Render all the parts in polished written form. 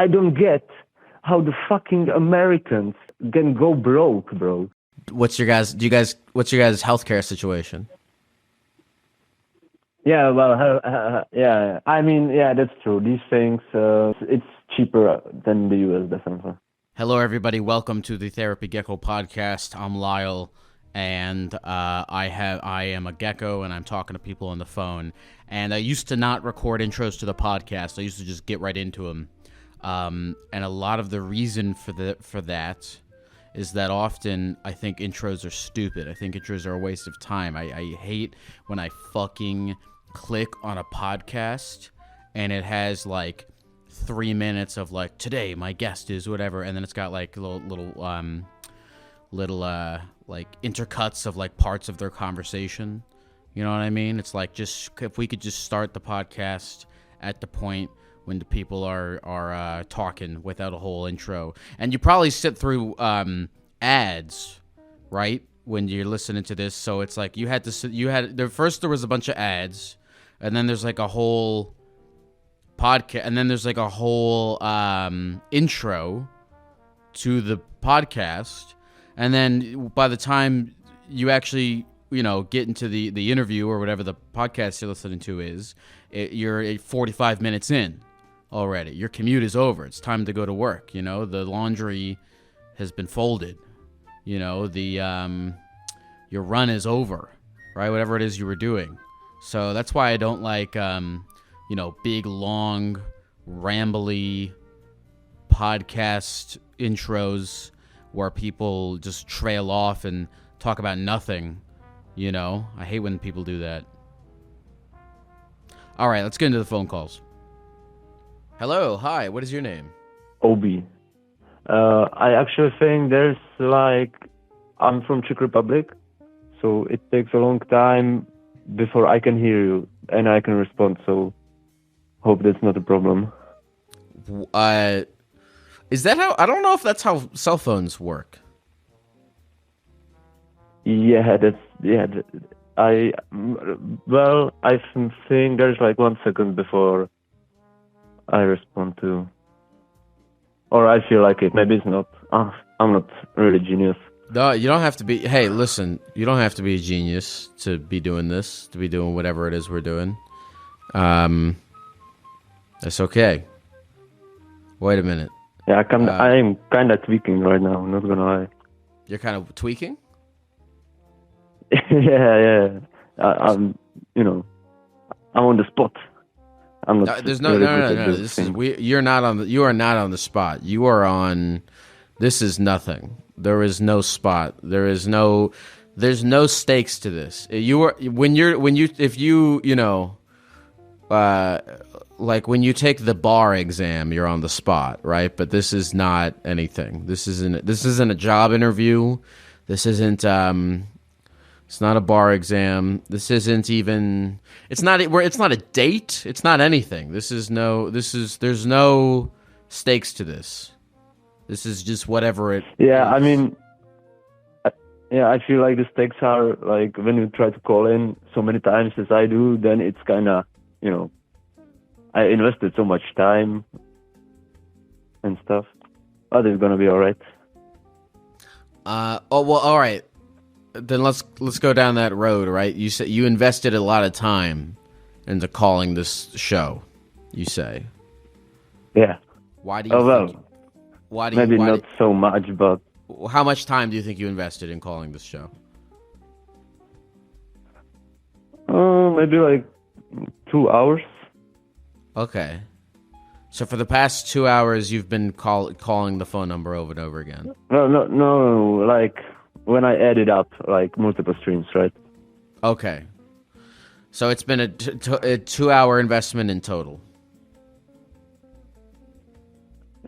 I don't get how the fucking Americans can go broke, bro. What's your guys' healthcare situation? Yeah, well, yeah. I mean, yeah, that's true. These things, it's cheaper than the US, definitely. Hello, everybody. Welcome to the Therapy Gecko podcast. I'm Lyle, and I am a gecko, and I'm talking to people on the phone. And I used to not record intros to the podcast. I used to just get right into them. And a lot of the reason for that is that often I think intros are stupid. I think intros are a waste of time. I hate when I fucking click on a podcast and it has like 3 minutes of like, today my guest is whatever, and then it's got like little like intercuts of like parts of their conversation. You know what I mean? It's like, just if we could just start the podcast at the point when the people are talking without a whole intro. And you probably sit through ads, right, when you're listening to this. So it's like there was a bunch of ads, and then there's like a whole podcast, and then there's like a whole intro to the podcast, and then by the time you actually get into the interview or whatever the podcast you're listening to is, you're 45 minutes in already. Your commute is over. It's time to go to work. The laundry has been folded. Your run is over, right? Whatever it is you were doing. So that's why I don't like big, long, rambly podcast intros where people just trail off and talk about nothing. I hate when people do that. All right, let's get into the phone calls. Hello, hi, what is your name? Obi. I actually think I'm from Czech Republic, so it takes a long time before I can hear you and I can respond, so hope that's not a problem. Is that how, I don't know if that's how cell phones work. I think there's like 1 second before I respond to, or I feel like it. Maybe it's not. I'm not really genius. No, you don't have to be. Hey, listen, you don't have to be a genius to be doing this, to be doing whatever it is we're doing. That's okay. Wait a minute. Yeah, I'm kind of tweaking right now. I'm not gonna lie. You're kind of tweaking? yeah. I'm on the spot. I'm not. There's no. You are not on the spot. You are on. This is nothing. There is no spot. There's no stakes to this. Like when you take the bar exam, you're on the spot, right? But this is not anything. This isn't a job interview. This isn't. It's not a bar exam. This isn't even. It's not a date. It's not anything. There's no stakes to this. This is just whatever it. Yeah, is. I mean. I feel like the stakes are like when you try to call in so many times as I do, then it's kind of, I invested so much time and stuff. But it's gonna be all right. All right. Then let's go down that road, right? You said you invested a lot of time into calling this show. You say. Yeah. Why do you? Not so much, but. How much time do you think you invested in calling this show? Maybe like 2 hours. Okay. So for the past 2 hours, you've been calling the phone number over and over again. No. Like when I added up like multiple streams, right? Okay. So it's been a 2 hour investment in total.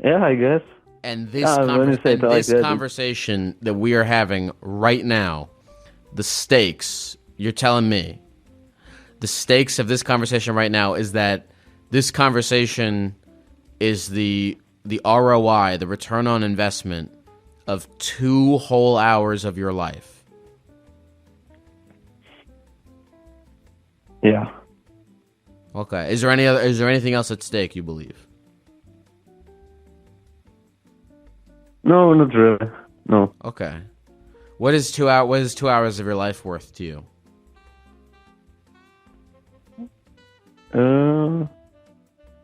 Yeah, I guess. And this conversation that we are having right now, the stakes, you're telling me, the stakes of this conversation right now is that this conversation is the ROI, the return on investment of 2 whole hours of your life. Yeah. Okay. Is there anything else at stake, you believe? No, not really. No. Okay. What is 2 hours? What is 2 hours of your life worth to you?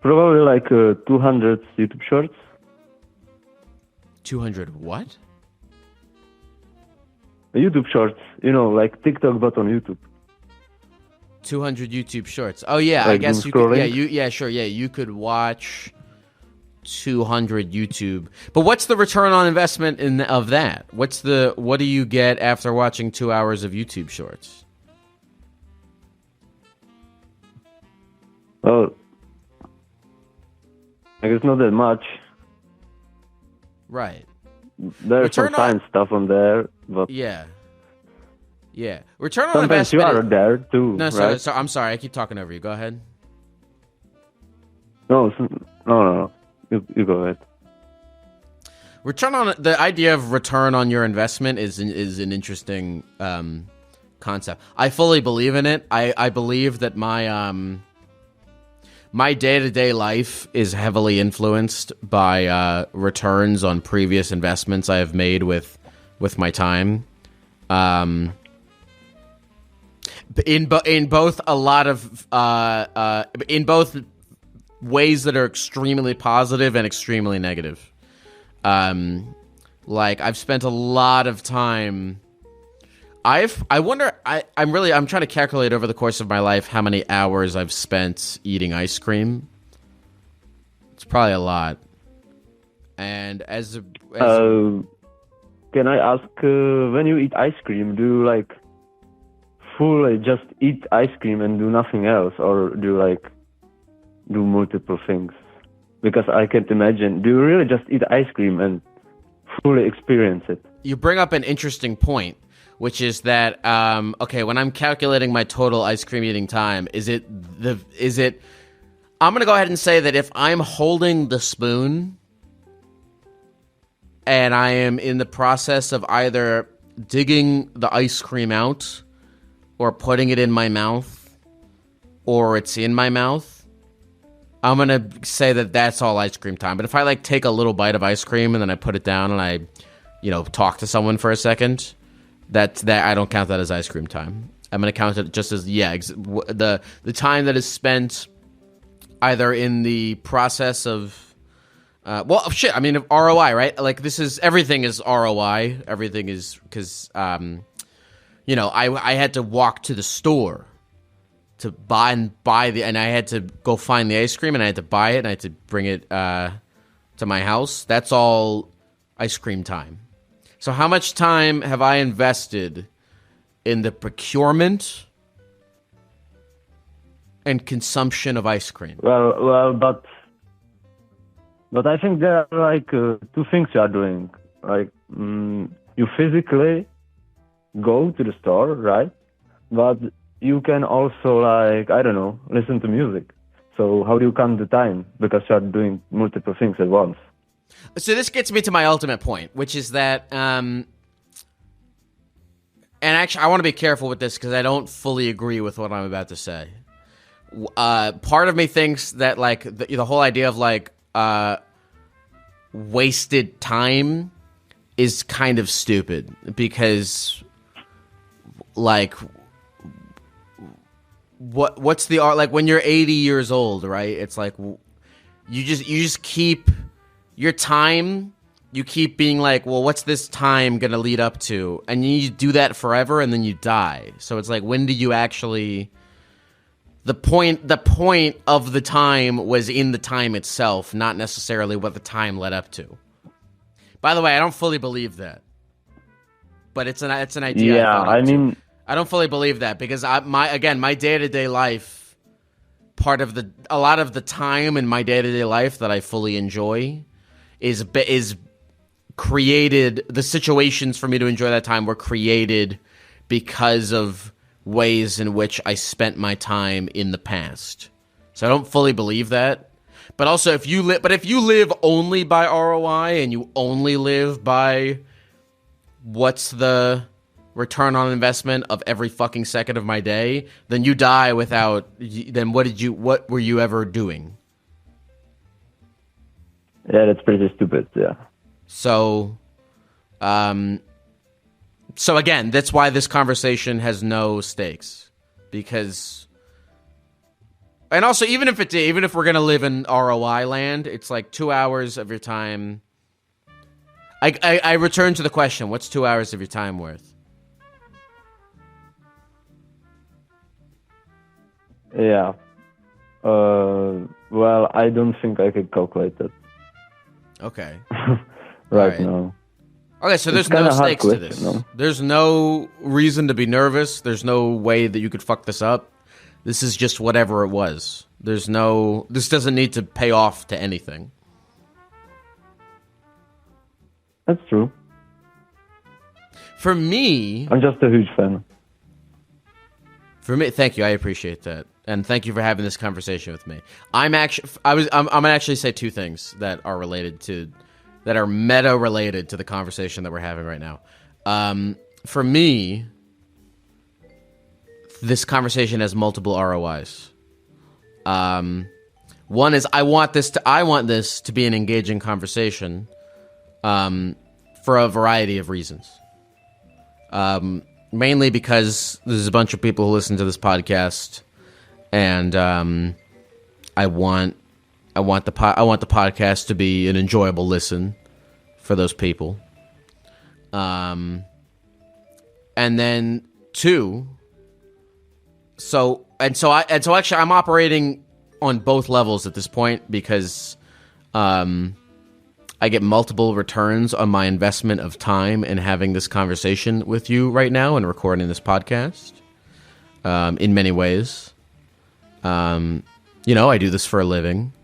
Probably like 200 YouTube shorts. 200 what? YouTube shorts, like TikTok but on YouTube. 200 YouTube shorts. Oh yeah, Like I guess doom you could. scrolling? Yeah, sure. Yeah, you could watch 200 YouTube. But what's the return on investment of that? What do you get after watching 2 hours of YouTube shorts? Well, I guess not that much. Right. There's some science stuff on there, but Yeah. Return on sometimes you investment. are there too, No, right? so I'm sorry. I keep talking over you. Go ahead. No. You go ahead. The idea of return on your investment is an interesting concept. I fully believe in it. I believe that my day-to-day life is heavily influenced by returns on previous investments I have made with my time. In both ways that are extremely positive and extremely negative. Like I've spent a lot of time. I'm trying to calculate over the course of my life how many hours I've spent eating ice cream. It's probably a lot. And can I ask, when you eat ice cream, do you like fully just eat ice cream and do nothing else, or do you like do multiple things? Because I can't imagine. Do you really just eat ice cream and fully experience it? You bring up an interesting point, which is that okay, when I'm calculating my total ice cream eating time, I'm going to go ahead and say that if I'm holding the spoon and I am in the process of either digging the ice cream out or putting it in my mouth or it's in my mouth, I'm going to say that that's all ice cream time. But if I like take a little bite of ice cream and then I put it down and I, talk to someone for a second, that I don't count that as ice cream time. I'm going to count it just as, the time that is spent either in the process of, ROI, right? Like everything is ROI. Everything is because, I had to walk to the store to buy and I had to go find the ice cream and I had to buy it and I had to bring it to my house. That's all ice cream time. So how much time have I invested in the procurement and consumption of ice cream? Well, but I think there are like two things you are doing. Like you physically go to the store, right? But you can also listen to music. So how do you count the time? Because you are doing multiple things at once. So this gets me to my ultimate point, which is that, and actually I want to be careful with this because I don't fully agree with what I'm about to say. Part of me thinks that like the whole idea of like wasted time is kind of stupid because like what's the art, like when you're 80 years old, right? It's like you just keep your time, you keep being like, well, what's this time gonna lead up to? And you do that forever and then you die. So it's like, when do you actually, the point of the time was in the time itself, not necessarily what the time led up to. By the way, I don't fully believe that, but it's an idea. Yeah, I don't fully believe that because my day-to-day life, a lot of the time in my day-to-day life that I fully enjoy is created, the situations for me to enjoy that time were created because of ways in which I spent my time in the past. So I don't fully believe that. But also if you live only by ROI and you only live by what's the return on investment of every fucking second of my day, then you die without, then what were you ever doing? Yeah, that's pretty stupid, yeah. So, so again, that's why this conversation has no stakes, because, and also even if we're gonna live in ROI land, it's like 2 hours of your time. I return to the question: what's 2 hours of your time worth? Yeah. Well, I don't think I could calculate that. Okay. right now. Okay, so there's no stakes to this. No? There's no reason to be nervous. There's no way that you could fuck this up. This is just whatever it was. This doesn't need to pay off to anything. That's true. For me, I'm just a huge fan. For me, thank you. I appreciate that, and thank you for having this conversation with me. I'm gonna actually say two things that are meta related to the conversation that we're having right now. For me, this conversation has multiple ROIs. One is I want this to be an engaging conversation, for a variety of reasons. Mainly because there's a bunch of people who listen to this podcast, and I want the podcast to be an enjoyable listen for those people. And then two, so actually I'm operating on both levels at this point, because I get multiple returns on my investment of time in having this conversation with you right now and recording this podcast. In many ways, I do this for a living,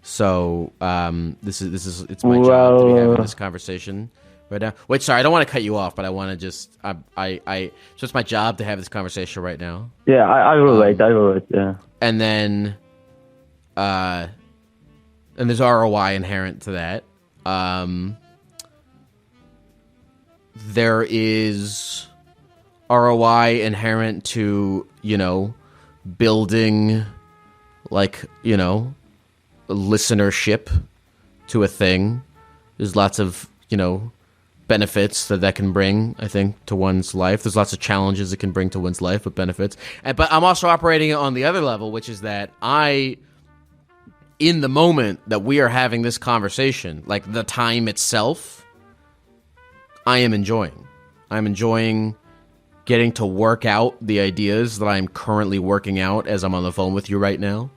so it's my job to be having this conversation right now. Wait, sorry, I don't want to cut you off, but I want to just so it's my job to have this conversation right now. Yeah, I will wait. Yeah, and then and there's ROI inherent to that. There is ROI inherent to, building, listenership to a thing. There's lots of, benefits that can bring, I think, to one's life. There's lots of challenges it can bring to one's life, but benefits. But I'm also operating on the other level, which is that in the moment that we are having this conversation, like the time itself, I am enjoying. I'm enjoying getting to work out the ideas that I'm currently working out as I'm on the phone with you right now.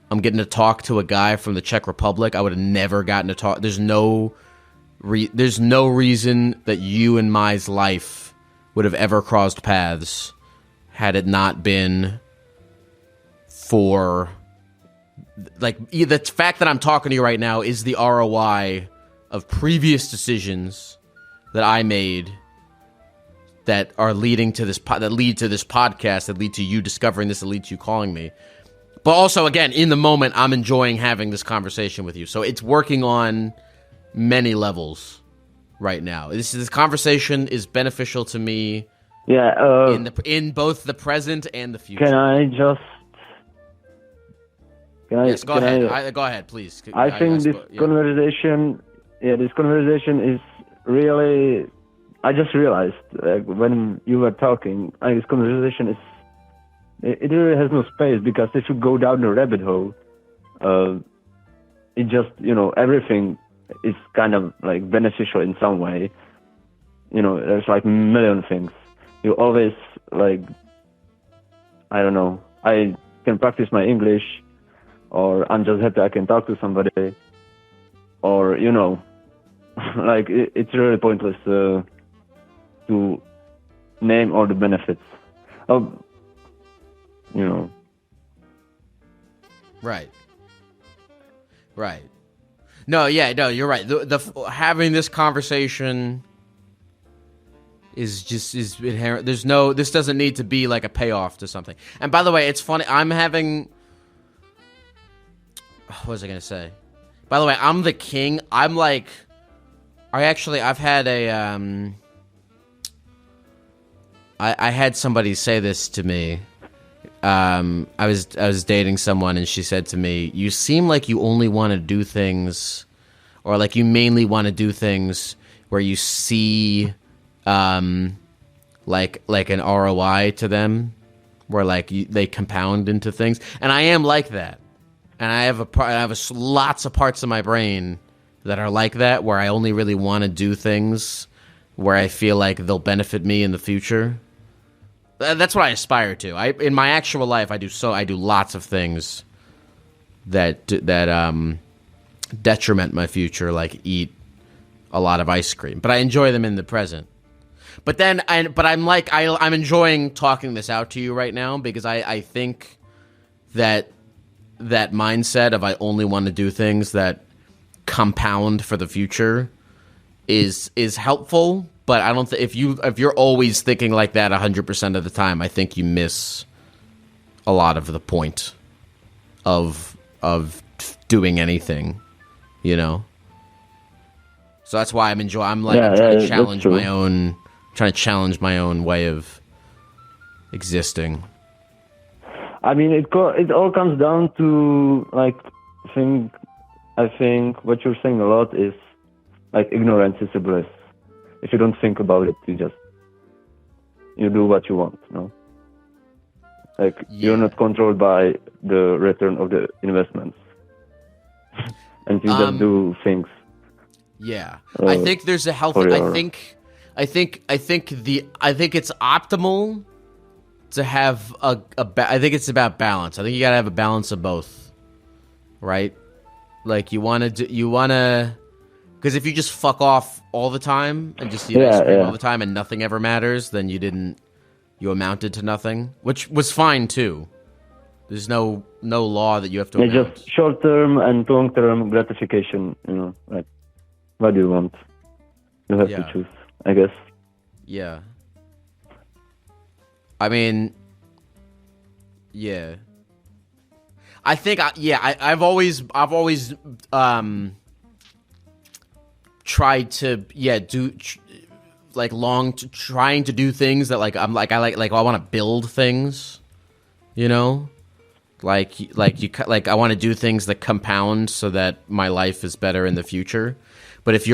I'm getting to talk to a guy from the Czech Republic. I would have never gotten to talk. There's no reason that you and my life would have ever crossed paths had it not been for, the fact that I'm talking to you right now is the ROI of previous decisions that I made that are leading to this that lead to this podcast, that lead to you discovering this, that lead to you calling me. But also, again, in the moment, I'm enjoying having this conversation with you. So it's working on many levels right now. This conversation is beneficial to me. Yeah. In both the present and the future. Can I just? Yes, go ahead. Go ahead, please. I think this conversation is really. I just realized when you were talking, this conversation is. It really has no space, because if you go down the rabbit hole, it just everything is kind of like beneficial in some way. There's like a million things. You always I don't know. I can practice my English. Or I'm just happy I can talk to somebody, or it's really pointless to name all the benefits. Right. No, you're right. The having this conversation is inherent. This doesn't need to be like a payoff to something. And by the way, it's funny. I'm having. What was I going to say? By the way, I'm the king. I've had I had somebody say this to me. I was dating someone, and she said to me, "You seem like you only want to do things, or like you mainly want to do things where you see like an ROI to them, where like they compound into things. And I am like that, and I have lots of parts of my brain that are like that, where I only really want to do things where I feel like they'll benefit me in the future. That's what I aspire to. In my actual life, I do lots of things that detriment my future, like eat a lot of ice cream. But I enjoy them in the present. But then, I'm enjoying talking this out to you right now, because I think that mindset of I only want to do things that compound for the future is helpful. But I don't if you're always thinking like that 100% of the time, I think you miss a lot of the point of doing anything, you know. So that's why I'm trying to challenge my own way of existing. I mean, it all comes down to like I think what you're saying a lot is like ignorance is a bliss. If you don't think about it, you do what you want, no? Like, you're not controlled by the return of the investments. And you just do things. Yeah. I think there's a healthy, I think it's optimal to have I think it's about balance. I think you gotta have a balance of both, right? Like you wanna, because if you just fuck off all the time and just eat ice cream all the time and nothing ever matters, then you amounted to nothing, which was fine too. There's no law that you have to amount. Just short-term and long-term gratification, you know, like, what do you want? You have to choose, I guess. Yeah. I mean, yeah. I think, I've always tried to trying to do things that I want to build things, you know, I want to do things that compound so that my life is better in the future. But if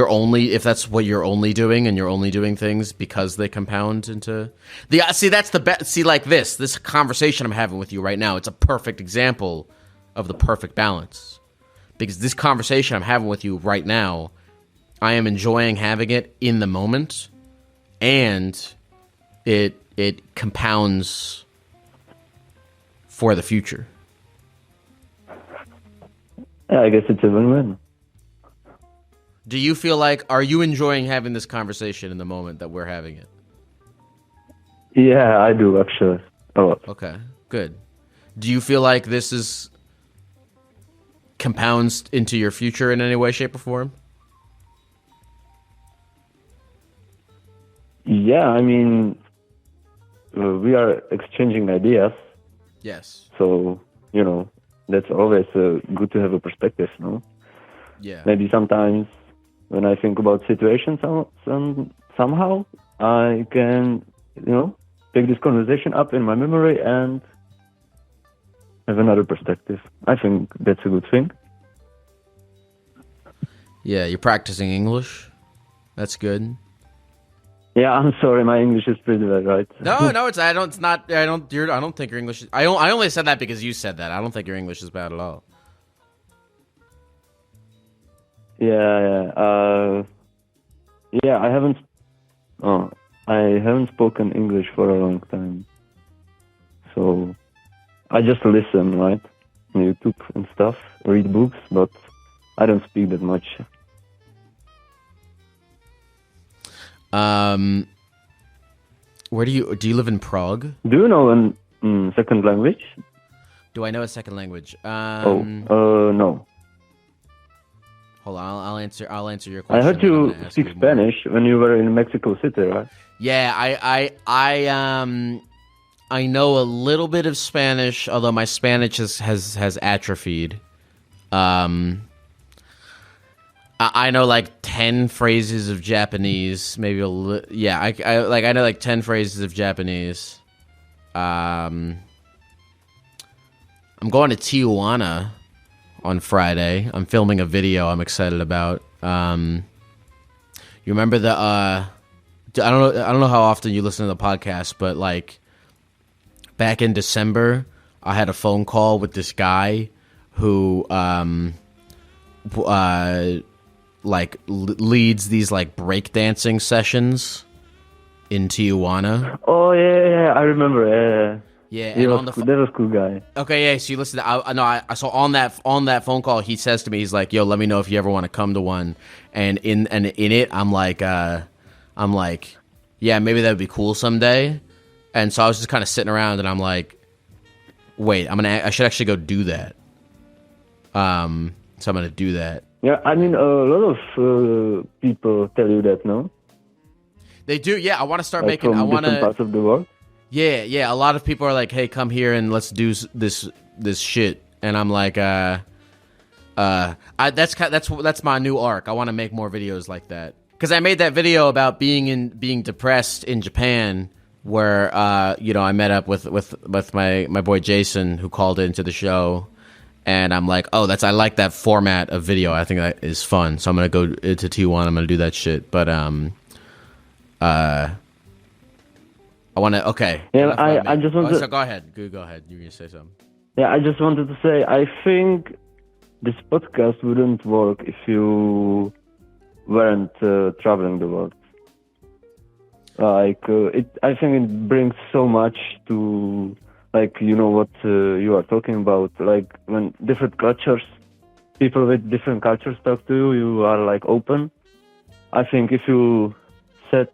that's what you're only doing, and you're only doing things because they compound into this conversation I'm having with you right now, it's a perfect example of the perfect balance, because this conversation I'm having with you right now, I am enjoying having it in the moment, and it compounds for the future. Yeah, I guess it's a win-win. Do you feel like, are you enjoying having this conversation in the moment that we're having it? Yeah, I do, actually. A lot. Okay, good. Do you feel like this compounds into your future in any way, shape, or form? Yeah, I mean, we are exchanging ideas. Yes. So, you know, that's always good to have a perspective, no? Yeah. Maybe sometimes when I think about situations, somehow I can, you know, pick this conversation up in my memory and have another perspective. I think that's a good thing. Yeah, you're practicing English. That's good. Yeah, I'm sorry, my English is pretty bad, right? No, I don't think your English is, I only said that because you said that. I don't think your English is bad at all. Yeah. I haven't spoken English for a long time. So I just listen, right? On YouTube and stuff, read books, but I don't speak that much. Where do you live in Prague? Do you know a second language? Do I know a second language? No. Hold on, I'll answer your question. I heard you speak Spanish when you were in Mexico City, right? Yeah, I know a little bit of Spanish, although my Spanish has atrophied. I know like 10 phrases of Japanese, maybe I know like 10 phrases of Japanese. I'm going to Tijuana on Friday. I'm filming a video I'm excited about. You remember the I don't know how often you listen to the podcast, but like back in December, I had a phone call with this guy who leads these like breakdancing sessions in Tijuana. Oh yeah, I remember. Yeah, that was a cool guy. Okay, yeah. So you listen. I saw on that phone call, he says to me, he's like, "Yo, let me know if you ever want to come to one." And in it, I'm like, yeah, maybe that would be cool someday. And so I was just kind of sitting around, and I'm like, wait, I should actually go do that. So I'm gonna do that. Yeah, I mean, a lot of people tell you that, no? They do. Yeah, I want to start like making. I want to. Different parts of the world. Yeah. A lot of people are like, "Hey, come here and let's do this shit." And I'm like, that's my new arc. I want to make more videos like that because I made that video about being depressed in Japan, where I met up with my boy Jason, who called into the show, and I'm like, oh, I like that format of video. I think that is fun. So I'm gonna go to T1. I'm gonna do that shit. But I want to. Okay. Yeah, I just want to. So go ahead. Go ahead. You're gonna say something. Yeah, I just wanted to say I think this podcast wouldn't work if you weren't traveling the world. Like I think it brings so much to, like, you know what you are talking about. Like when different cultures, people with different cultures talk to you, you are like open. I think if you sat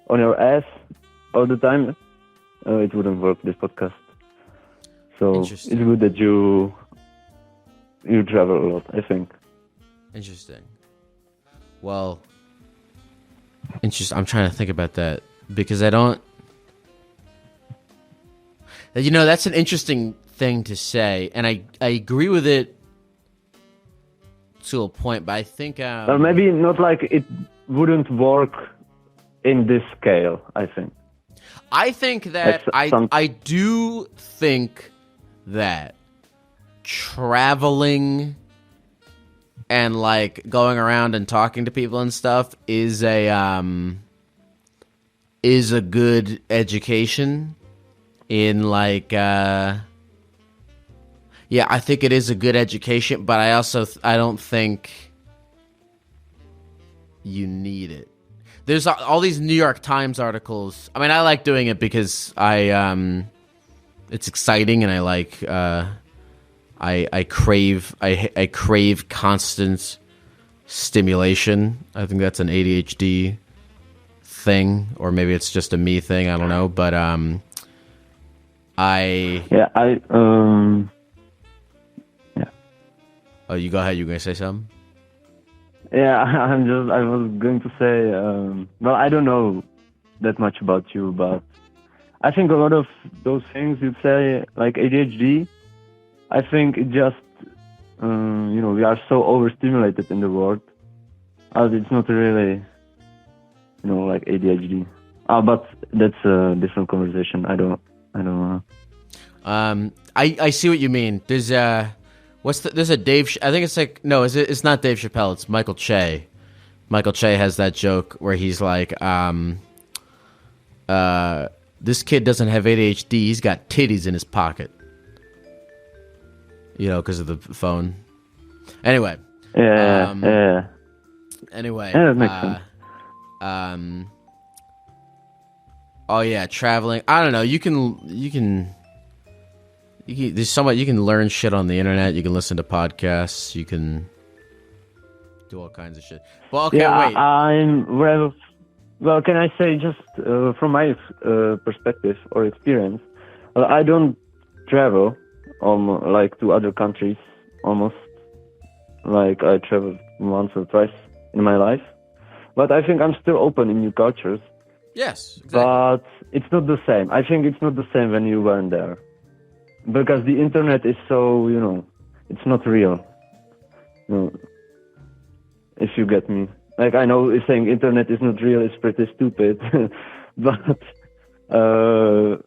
on your ass all the time, it wouldn't work, this podcast. So it's good that you travel a lot, I think. Interesting. Well, interesting. I'm trying to think about that because I don't. That's an interesting thing to say, and I agree with it to a point, but I think maybe not like it wouldn't work in this scale. I think that I do think that traveling and like going around and talking to people and stuff is a good education in like I think it is a good education, but I don't think you need it. There's all these New York Times articles. I mean, I like doing it because it's exciting, and I like I crave constant stimulation. I think that's an ADHD thing, or maybe it's just a me thing. I don't know, but Oh, you go ahead. You gonna say something? Yeah, I was going to say, well, I don't know that much about you, but I think a lot of those things you say, like ADHD, I think it just, we are so overstimulated in the world. It's not really, like ADHD. But that's a different conversation. I don't know. I see what you mean. There's there's a Dave, I think it's like, no, it's not Dave Chappelle, it's Michael Che. Michael Che has that joke where he's like, this kid doesn't have ADHD, he's got titties in his pocket. Because of the phone. Anyway. Yeah. Anyway. Yeah, that makes sense. Oh yeah, traveling. I don't know, you can there's so much, you can learn shit on the internet, you can listen to podcasts, you can do all kinds of shit. Well, okay, yeah, wait. Well, can I say just from my perspective or experience, I don't travel like to other countries almost. Like I traveled once or twice in my life, but I think I'm still open in new cultures. Yes, exactly. But it's not the same. I think it's not the same when you weren't there. Because the internet is so, it's not real. If you get me. Like, I know saying internet is not real is pretty stupid. But, I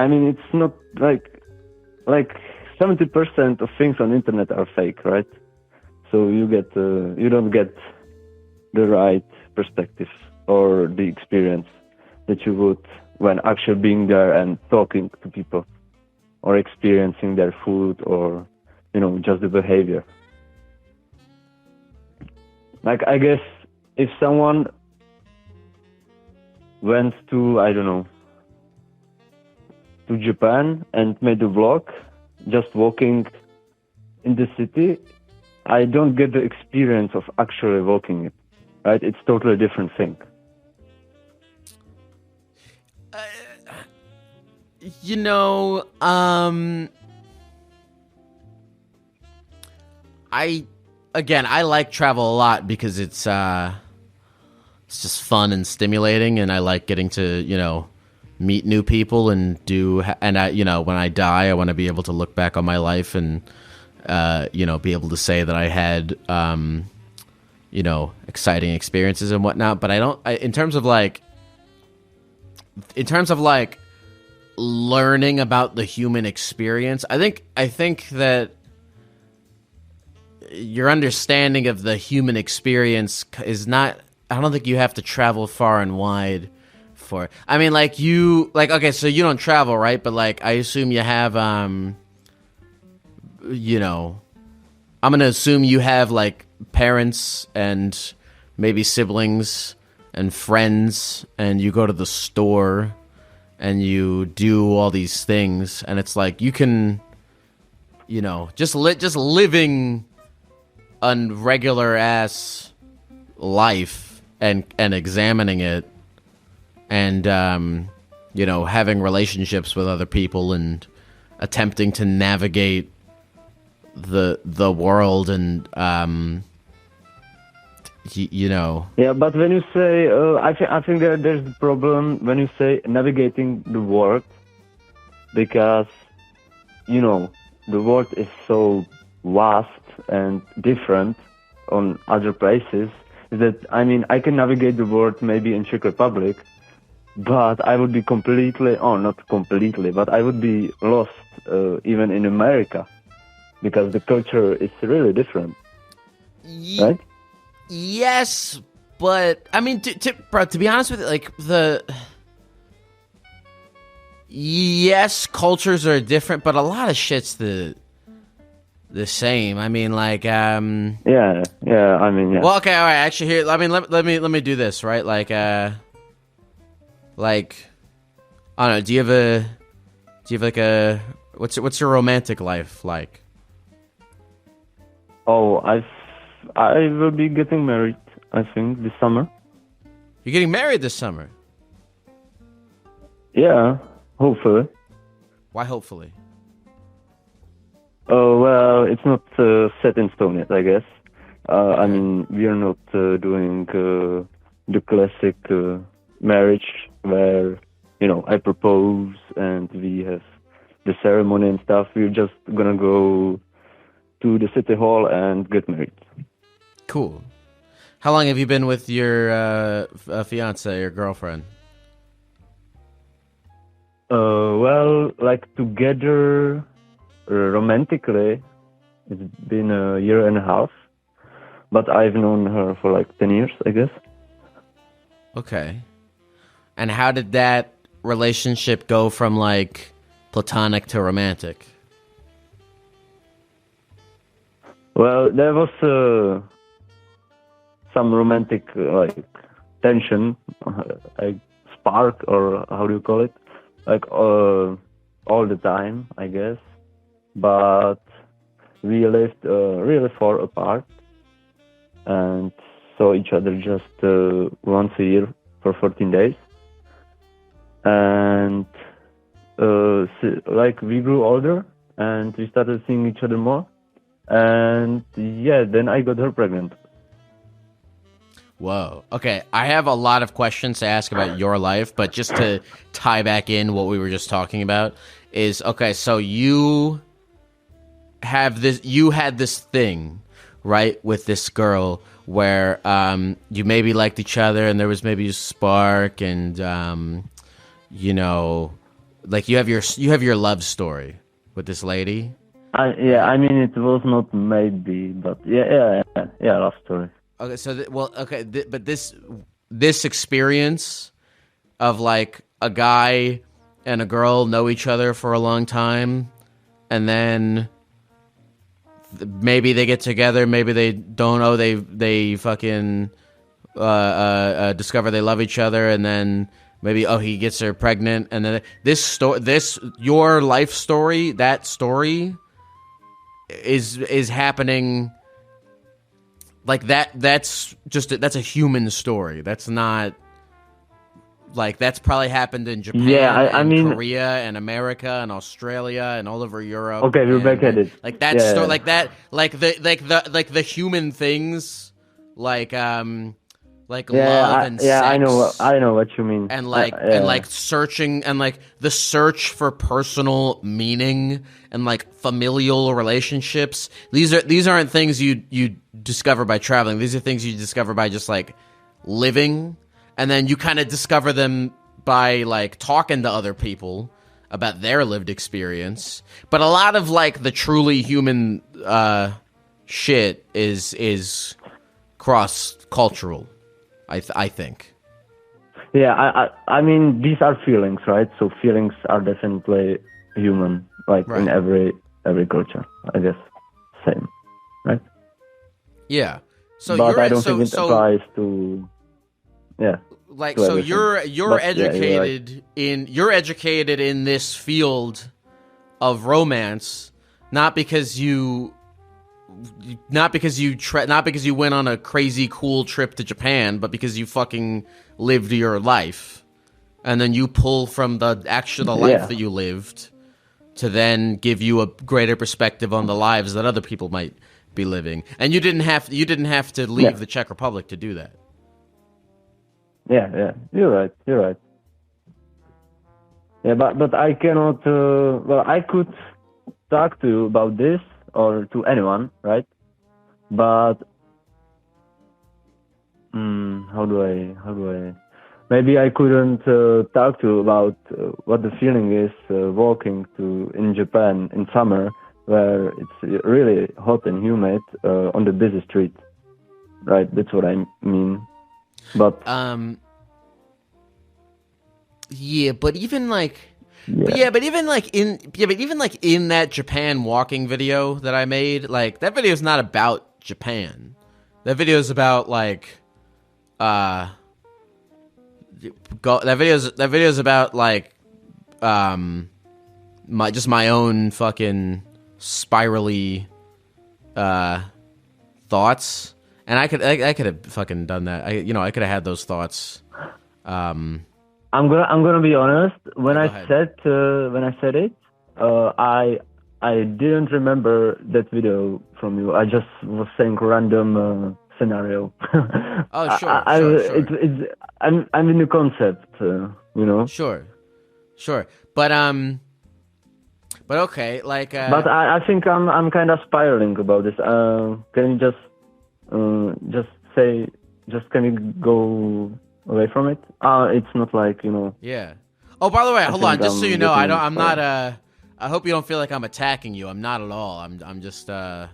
mean, it's not like 70% of things on internet are fake, right? so you don't get the right perspective or the experience that you would when actually being there and talking to people or experiencing their food or just the behavior. Like, I guess if someone went to, I don't know, to Japan and made a vlog just walking in the city, I don't get the experience of actually walking it, right? It's totally different thing. I like travel a lot because it's just fun and stimulating, and I like getting to, meet new people and when I die, I want to be able to look back on my life and, be able to say that I had, exciting experiences and whatnot. But in terms of learning about the human experience, I think that your understanding of the human experience is not, I don't think you have to travel far and wide for it. I mean, okay, so you don't travel, right? But I assume you have, I'm going to assume you have parents and maybe siblings and friends, and you go to the store and you do all these things, and it's you can, just living a regular ass life and examining it and having relationships with other people and attempting to navigate the world and Yeah, but when you say I think that there's a problem when you say navigating the world, because the world is so vast and different on other places that I can navigate the world maybe in Czech Republic, but I would be not completely, but I would be lost even in America, because the culture is really different, right? Yes, but to be honest with you, yes, cultures are different, but a lot of shit's the same. Yeah. Well, okay, all right. Actually, here, let me do this, right? I don't know. Do you have what's your romantic life like? Oh, I will be getting married, I think, this summer. You're getting married this summer? Yeah, hopefully. Why hopefully? Oh, well, it's not set in stone yet, I guess. Okay. We are not doing the classic marriage where, I propose and we have the ceremony and stuff. We're just gonna go to the city hall and get married. Cool. How long have you been with your fiance or girlfriend? Well, together romantically, it's been a year and a half, but I've known her for 10 years, I guess. Okay. And how did that relationship go from platonic to romantic? Well, there was some romantic tension, spark, or how do you call it? All the time, I guess. But we lived really far apart and saw each other just once a year for 14 days. And we grew older and we started seeing each other more. And yeah, then I got her pregnant. Whoa. Okay, I have a lot of questions to ask about your life, but just to tie back in what we were just talking about is, okay, so you had this thing, right, with this girl where you maybe liked each other and there was maybe a spark and you have your love story with this lady. I mean, it was not maybe, but yeah, love story. Okay, so but this experience of like a guy and a girl know each other for a long time, and then maybe they get together, maybe they don't. Oh, they fucking discover they love each other, and then maybe he gets her pregnant, and then your life story, that story is happening like that. That's a human story. That's not like that's probably happened in Japan, I mean, Korea and America and Australia and all over Europe. Okay, we're back at it. Like that story, like that, like the human things, like love and sex. I know what you mean. And like searching, and like the search for personal meaning and like familial relationships. These aren't things you discover by traveling. These are things you discover by just like living, and then you kind of discover them by like talking to other people about their lived experience. But a lot of like the truly human shit is cross cultural. I think. Yeah, I mean, these are feelings, right? So feelings are definitely human, like in every culture, I guess. Same, right? Yeah. So but I don't think it applies to. Yeah. Like to so, everything. you're educated you're educated in this field of romance, not because you went on a crazy cool trip to Japan, but because you fucking lived your life, and then you pull from the life that you lived to then give you a greater perspective on the lives that other people might be living. And you didn't have to leave the Czech Republic to do that. Yeah, you're right. Yeah, but I cannot. I could talk to you about this or to anyone, right? But how do I? Maybe I couldn't talk to you about what the feeling is walking in Japan in summer, where it's really hot and humid on the busy street, right? That's what I mean. But even in that Japan walking video that I made, like that video is not about Japan. That video is about like that video is about like my own fucking spirally thoughts. And I could have fucking done that. I could have had those thoughts. I'm gonna be honest. When I said it, I didn't remember that video from you. I just was saying random scenario. Oh sure. I'm in the concept, Sure. But okay, like. But I think I'm kind of spiraling about this. Can you can you go away from it? It's not like, Yeah. Oh, by the way, hold on, just so you know, I'm not I hope you don't feel like I'm attacking you. I'm not at all. I'm just No.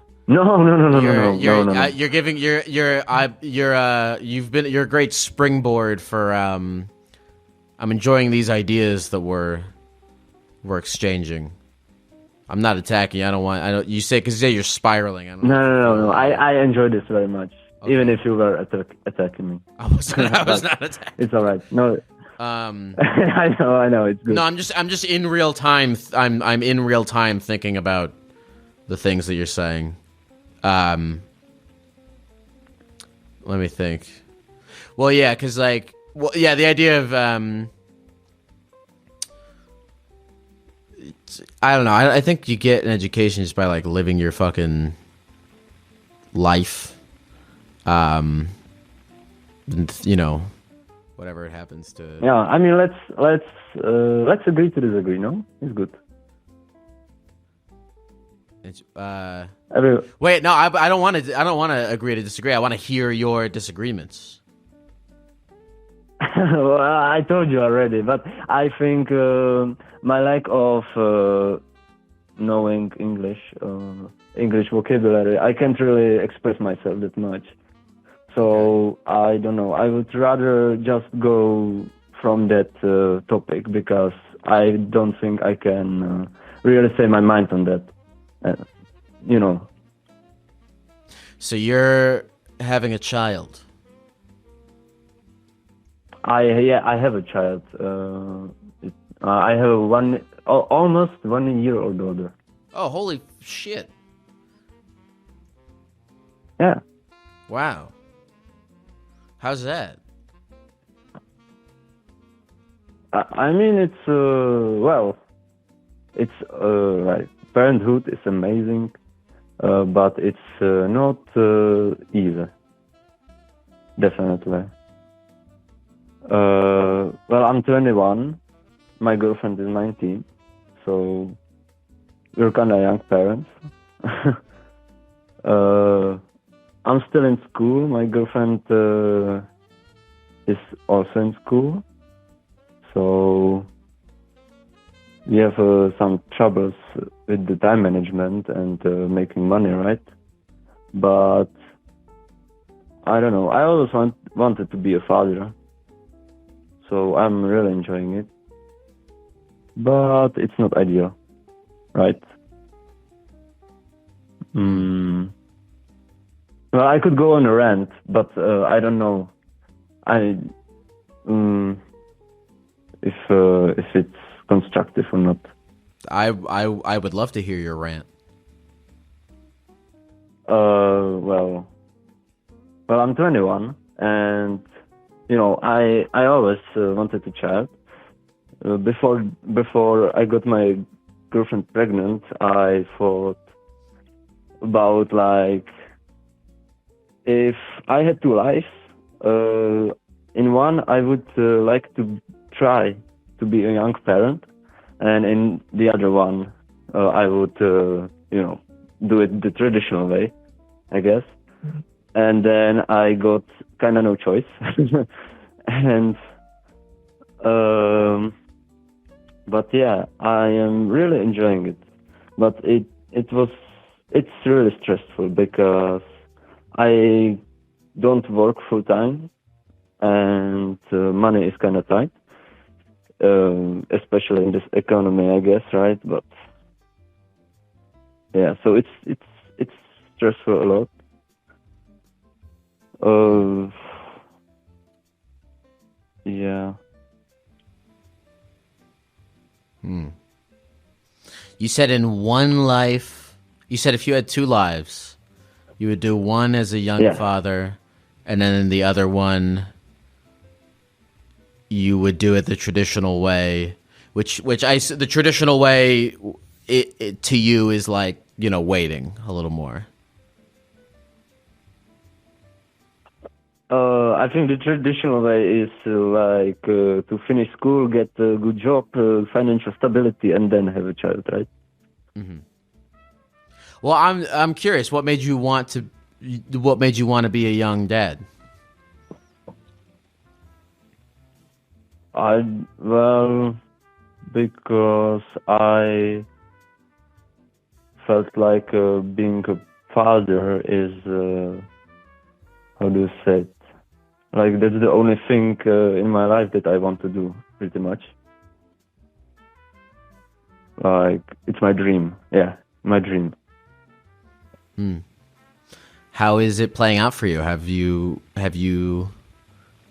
You're a great springboard for I'm enjoying these ideas that we're exchanging. I'm not attacking you. You say you're spiraling. No. I enjoy this very much. Okay. Even if you were attacking me. I was not attacking. It's all right. No. I know. It's good. No, I'm just in real time. I'm in real time thinking about the things that you're saying. Let me think. Well, yeah, because the idea of I don't know. I think you get an education just by like living your fucking life. Whatever it happens to. Yeah, I mean, let's agree to disagree. No, it's good. Wait, no, I don't want to agree to disagree. I want to hear your disagreements. Well, I told you already, but I think my lack of knowing English vocabulary. I can't really express myself that much. So I don't know. I would rather just go from that topic because I don't think I can really say my mind on that. You know. So you're having a child. I have a child. I have almost 1 year old daughter. Oh, holy shit. Yeah. Wow. How's that? I mean, it's like parenthood is amazing, but it's not easy. Definitely. Well, I'm 21. My girlfriend is 19, so we're kind of young parents. I'm still in school. My girlfriend is also in school, so we have some troubles with the time management and making money, right? But I don't know. I always wanted to be a father, so I'm really enjoying it. But it's not ideal, right? Well, I could go on a rant, but I don't know. If it's constructive or not. I would love to hear your rant. Well, I'm 21, and you know, I always wanted a child. Before I got my girlfriend pregnant, I thought about like if I had two lives. In one, I would like to try to be a young parent, and in the other one, I would do it the traditional way, I guess. And then I got kind of no choice, and but yeah, I am really enjoying it. But it's really stressful because I don't work full time, and money is kind of tight, especially in this economy, I guess, right? But yeah, so it's stressful a lot. Yeah. You said in one life, you said if you had two lives, you would do one as a young father, and then in the other one, you would do it the traditional way, the traditional way it to you is like, waiting a little more. I think the traditional way is to finish school, get a good job, financial stability, and then have a child, right? Mm-hmm. Well, I'm curious. What made you want to be a young dad? Because I felt like being a father is how do you say it? Like that's the only thing in my life that I want to do, pretty much. Like it's my dream. Yeah, my dream. How is it playing out for you?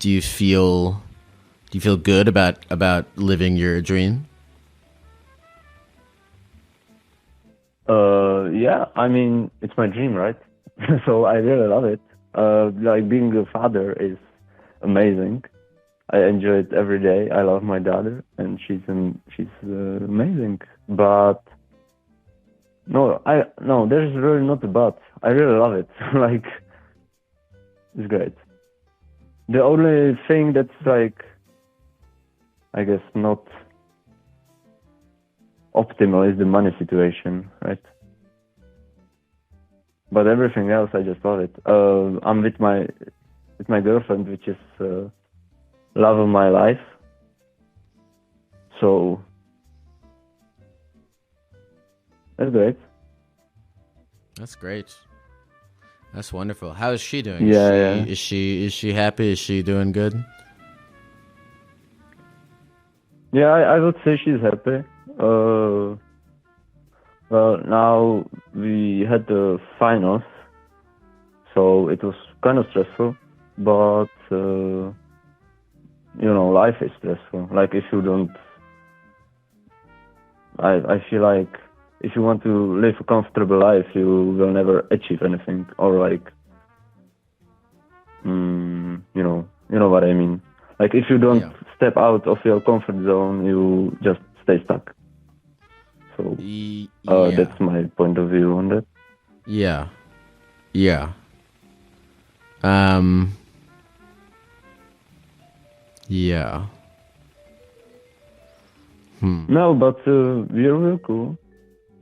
Do you feel good about living your dream? Yeah, I mean, it's my dream, right? So I really love it. Like being a father is amazing. I enjoy it every day. I love my daughter, and she's amazing. But no, there's really not a but. I really love it. Like it's great. The only thing that's like, I guess, not optimal is the money situation, right? But everything else, I just love it. I'm with my girlfriend, which is love of my life. So That's great. That's great. That's wonderful. How is she doing? Yeah, Is she happy? Is she doing good? yeah. I would say she's happy. Well, now we had the finals, so it was kind of stressful, but life is stressful. Like if you don't, I feel like if you want to live a comfortable life, you will never achieve anything, or like, you know what I mean. Like if you don't Yeah. step out of your comfort zone, you just stay stuck. So Yeah. that's my point of view on that. Yeah. Yeah. Um. Yeah. No, but we're real cool.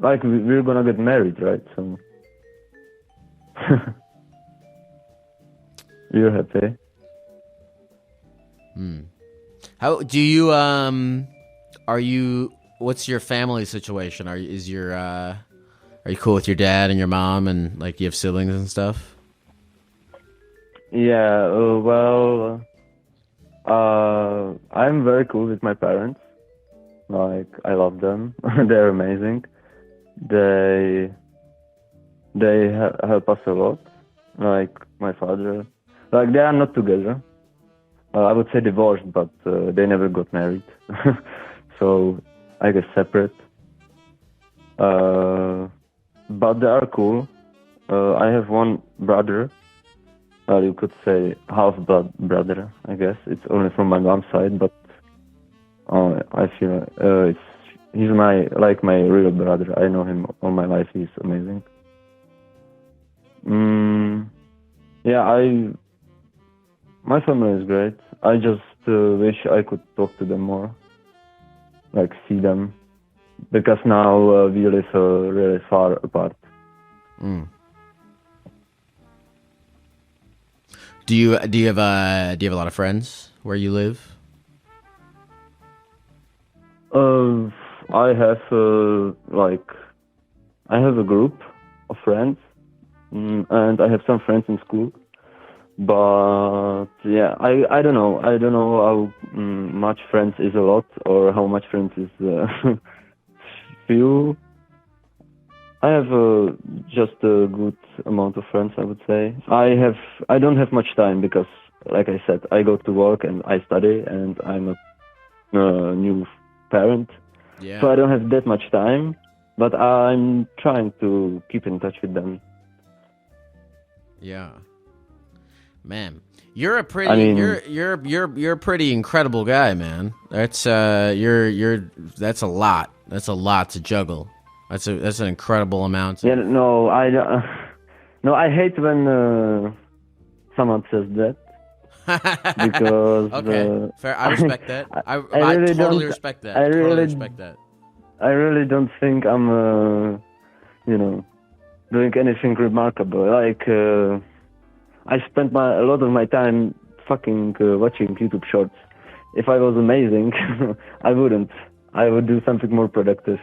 Like we're gonna get married, right? So we're happy. How do you Are you? What's your family situation? Are you cool with your dad and your mom and like you have siblings and stuff? Yeah. Well, I'm very cool with my parents. Like I love them. They're amazing. They help us a lot. Like my father. Like they are not together. I would say divorced, but they never got married. So I guess separate. But they are cool. I have one brother. You could say half-blood brother. I guess it's only from my mom's side, but I feel he's my real brother. I know him all my life. He's amazing. Yeah, my family is great. I just wish I could talk to them more, like see them, because now we live really far apart. Do you have a lot of friends where you live? I have I have a group of friends, and I have some friends in school. But yeah, I don't know. I don't know how much friends is a lot or how much friends is few. I have just a good amount of friends, I would say. I don't have much time because, like I said, I go to work and I study, and I'm a new parent, Yeah. so I don't have that much time. But I'm trying to keep in touch with them. Yeah. Man, you're a pretty I mean- you're a pretty incredible guy, man. That's that's a lot. That's a lot to juggle. That's an incredible amount. Yeah, no, I don't. No, I hate when someone says that because Okay, fair. I respect that. I really totally don't- respect that. I Totally really- respect that. I really don't think I'm doing anything remarkable. Like I spent a lot of my time fucking watching YouTube shorts. If I was amazing, I wouldn't. I would do something more productive.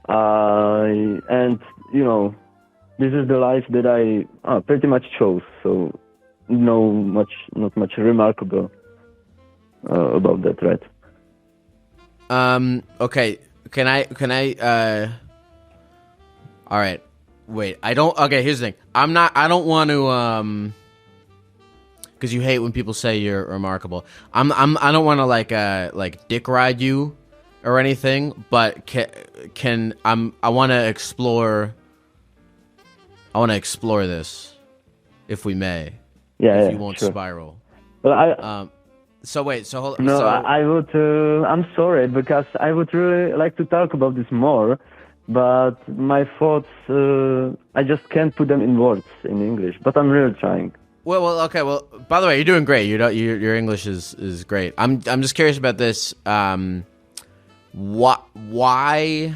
And this is the life that I pretty much chose. So not much remarkable about that, right? Okay. Can I all right. Wait. Okay, here's the thing. I don't want to cuz you hate when people say you're remarkable. I don't want to like dick ride you or anything, but I want to explore this if we may. Yeah, If you won't sure. spiral. Well, So wait, so hold No, so, I would. I'm sorry because I would really like to talk about this more, but my thoughts, I just can't put them in words in English. But I'm really trying. Well, okay. Well, by the way, you're doing great. Your English is great. I'm just curious about this. Why?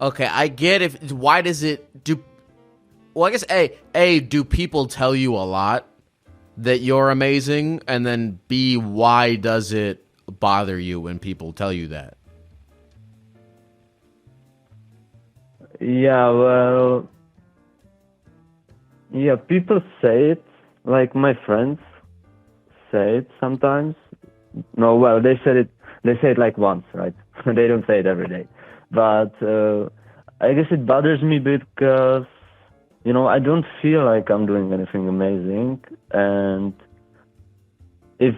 Okay, I get why does it do? Well, I guess do people tell you a lot that you're amazing, and then B, why does it bother you when people tell you that? Yeah, well, yeah, people say it, like my friends say it sometimes. No, well, they say it like once, right? They don't say it every day. But I guess it bothers me because, I don't feel like I'm doing anything amazing. And if,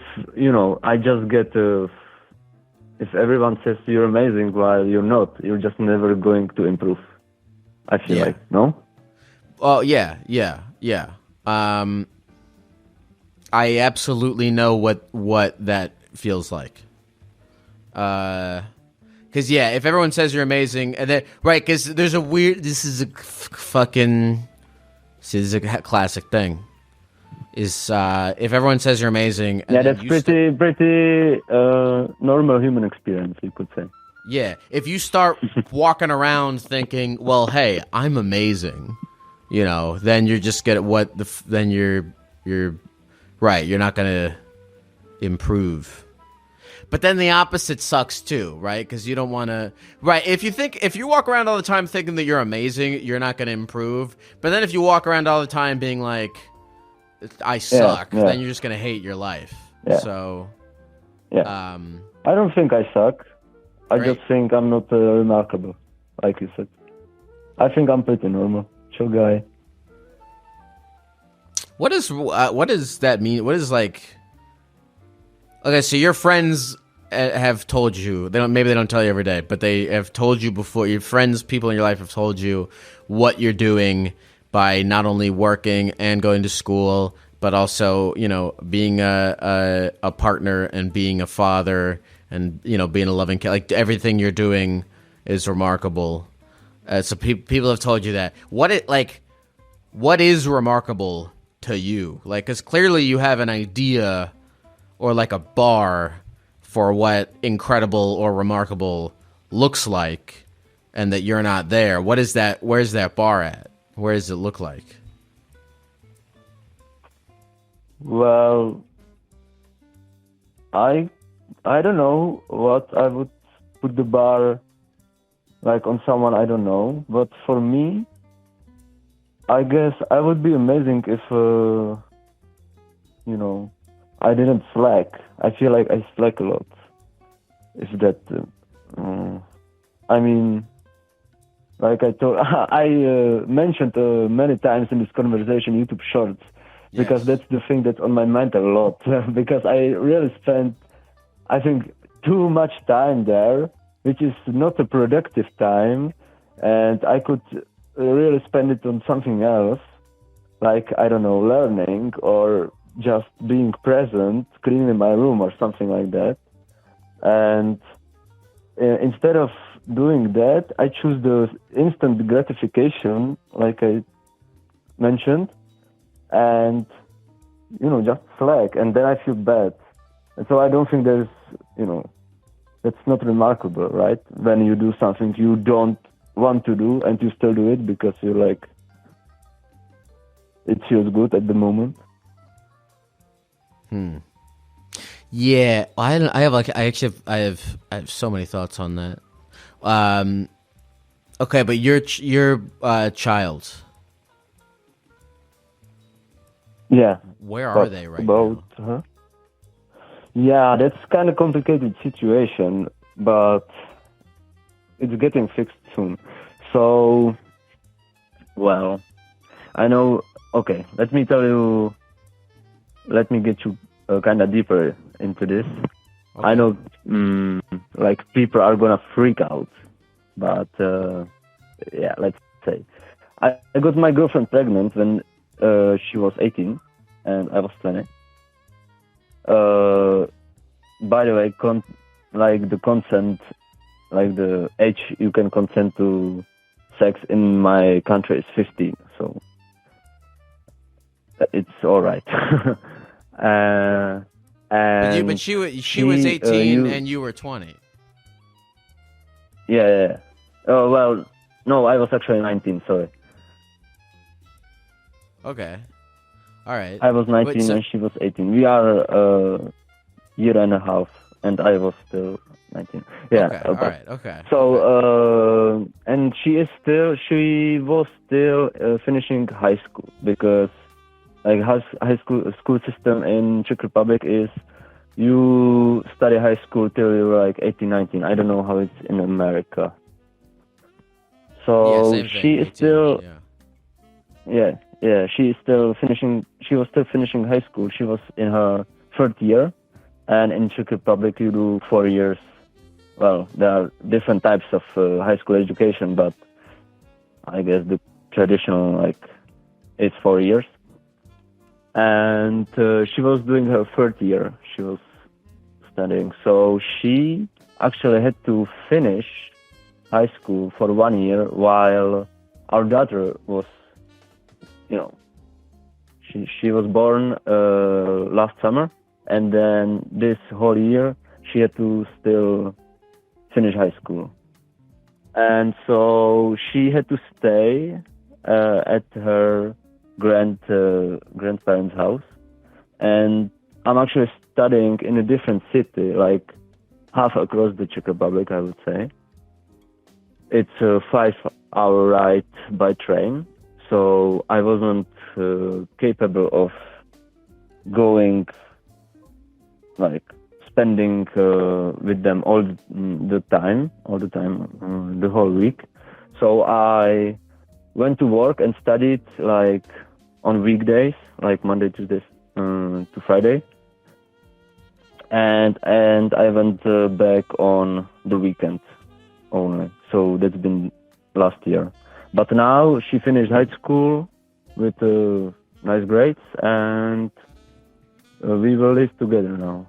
I just get if everyone says you're amazing while you're not, you're just never going to improve. I feel Yeah. like, no? Oh yeah. I absolutely know what that feels like. Because yeah, if everyone says you're amazing, and then right, because there's a weird. This is a fucking. See, this is a classic thing. Is if everyone says you're amazing, and Yeah, then that's you pretty normal human experience, you could say. yeah, if you start walking around thinking, well, hey, I'm amazing, then you're just then you're right. You're not gonna improve. But then the opposite sucks too, right? Because you don't want to. Right? If you walk around all the time thinking that you're amazing, you're not going to improve. But then if you walk around all the time being like, "I suck," Yeah. then you're just going to hate your life. Yeah. So. Yeah. I don't think I suck. I Great. just think I'm not remarkable, like you said. I think I'm pretty normal, chill guy. What does that mean? What is like? Okay, so your friends have told you maybe they don't tell you every day, but they have told you before. Your friends, people in your life, have told you what you're doing by not only working and going to school, but also being a partner and being a father and being a loving kid. Like everything you're doing is remarkable. So people have told you that. What is remarkable to you? Like, because clearly you have an idea. Or like a bar for what incredible or remarkable looks like, and that you're not there. What is that? Where's that bar at? Where does it look like? Well, I don't know what I would put the bar like on someone I don't know, but for me, I guess I would be amazing if I didn't slack. I feel like I slack a lot. If that, I mean, like I told, I mentioned many times in this conversation YouTube Shorts, because that's the thing that's on my mind a lot. Because I really spent, I think, too much time there, which is not a productive time, and I could really spend it on something else, like, I don't know, learning or just being present, cleaning my room or something like that. And instead of doing that, I choose the instant gratification, like I mentioned, and just slack, and then I feel bad. And so I don't think there's that's not remarkable, right? When you do something you don't want to do and you still do it because you're like, it feels good at the moment. Yeah, I have so many thoughts on that. Okay, but your child. Yeah. Where are they right now? Huh? Yeah, that's kind of complicated situation, but it's getting fixed soon. So, well, I know. Okay, let me tell you. Let me get you kind of deeper into this. Okay. I know, like, people are gonna freak out, but yeah, let's say I got my girlfriend pregnant when she was 18 and I was 20. By the way, the consent, like the age you can consent to sex in my country is 15, so it's all right. But she was 18 and you were 20. Yeah. Oh well, no, I was actually 19. Sorry. Okay. All right. I was 19 and she was 18. We are a year and a half, and I was still 19. Yeah. Okay. All right. Okay. So, and she was still finishing high school, because like high school system in Czech Republic is you study high school till you're like 18, 19. I don't know how it's in America. So same thing, she is 18, still, yeah. yeah, she is still finishing. She was still finishing high school. She was in her third year, and in Czech Republic you do 4 years. Well, there are different types of high school education, but I guess the traditional it's 4 years. And she was doing her third year. She was studying, so she actually had to finish high school for 1 year, while our daughter was, she was born last summer, and then this whole year she had to still finish high school. And so she had to stay at her grandparents' house. And I'm actually studying in a different city, like half across the Czech Republic, I would say. It's a 5-hour ride by train, so I wasn't capable of going, spending with them all the time, the whole week. So I went to work and studied on weekdays, like Monday, Tuesday to Friday, and I went back on the weekend only. So that's been last year. But now she finished high school with nice grades, and we will live together now.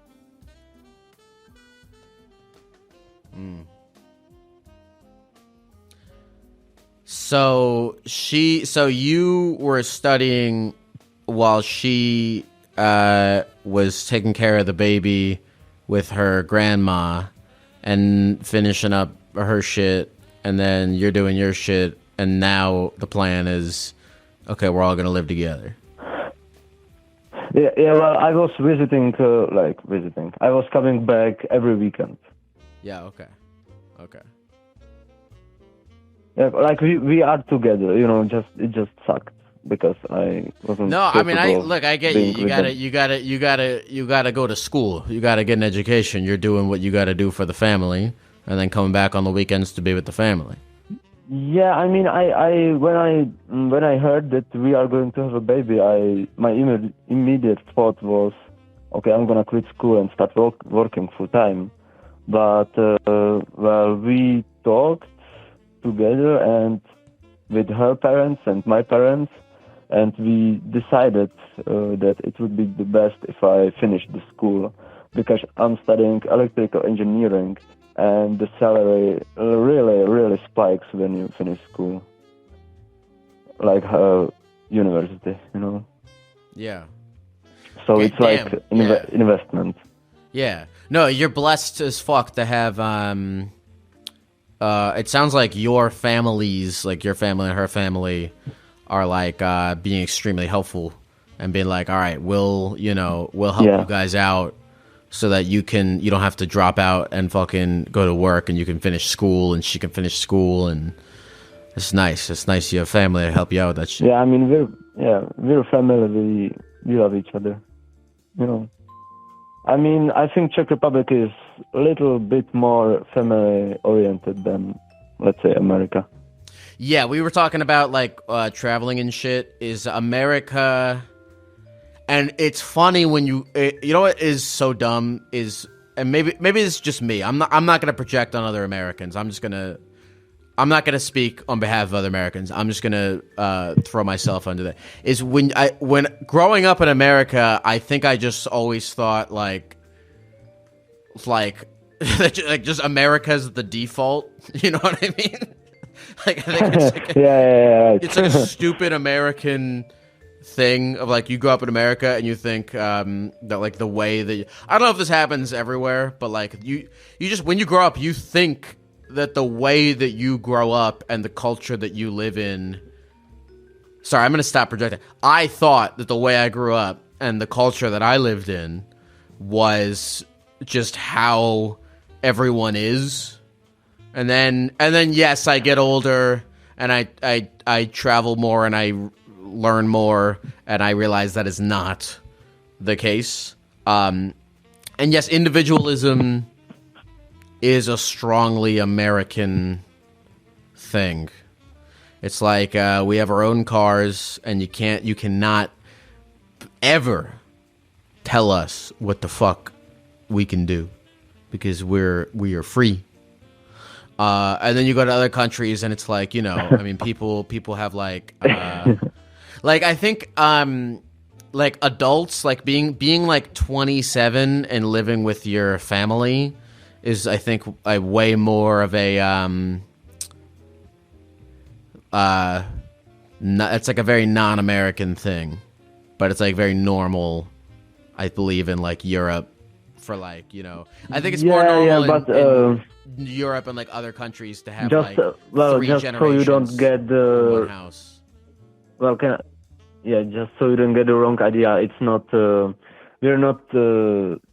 So you were studying while she was taking care of the baby with her grandma and finishing up her shit, and then you're doing your shit, and now the plan is, okay, we're all gonna live together. Yeah. Well, I was visiting. I was coming back every weekend. Yeah. Okay. Yeah, we are together. It just sucked because I wasn't. No, I mean, I get you. You gotta go to school. You gotta get an education. You're doing what you gotta do for the family, and then coming back on the weekends to be with the family. Yeah, I mean, when I heard that we are going to have a baby, my immediate thought was, okay, I'm gonna quit school and start working full time. But well, we talked together and with her parents and my parents, and we decided that it would be the best if I finished the school, because I'm studying electrical engineering, and the salary really spikes when you finish school, like university, Yeah. So it's like investment. Yeah. No, you're blessed as fuck to have. It sounds like your families, like your family and her family, are being extremely helpful and being like, all right, we'll help you guys out so that you don't have to drop out and fucking go to work, and you can finish school, and she can finish school, and it's nice. It's nice you have family to help you out with that shit. Yeah, I mean, we're family. We love each other. I mean, I think Czech Republic is a little bit more family-oriented than, let's say, America. Yeah, we were talking about, traveling and shit. Is America... And it's funny when you know what is so dumb is, and maybe it's just me. I'm not gonna project on other Americans. I'm not gonna speak on behalf of other Americans. I'm just gonna throw myself under that. Is when growing up in America, I think I just always thought like just America's the default. You know what I mean? I think it's it's like a stupid American thing of you grow up in America and you think that the way that I don't know if this happens everywhere, but you just when you grow up you think that the way that you grow up and the culture that you live in. Sorry, I'm gonna stop projecting. I thought that the way I grew up and the culture that I lived in was just how everyone is. And then yes, I get older and I travel more and I learn more and I realize that is not the case. And yes, individualism is a strongly American thing. It's like we have our own cars, and you cannot ever tell us what the fuck we can do because we are free. And then you go to other countries, and it's like, you know, I mean, people have like I think like adults, like being like 27 and living with your family is, I think, a way more of a it's like a very non-American thing, but it's like very normal, I believe, in like Europe for like, you know, I think it's more normal in Europe and like other countries to have just, like well, three just generations so you don't get in one house. Well, just so you don't get the wrong idea, it's not, we're not,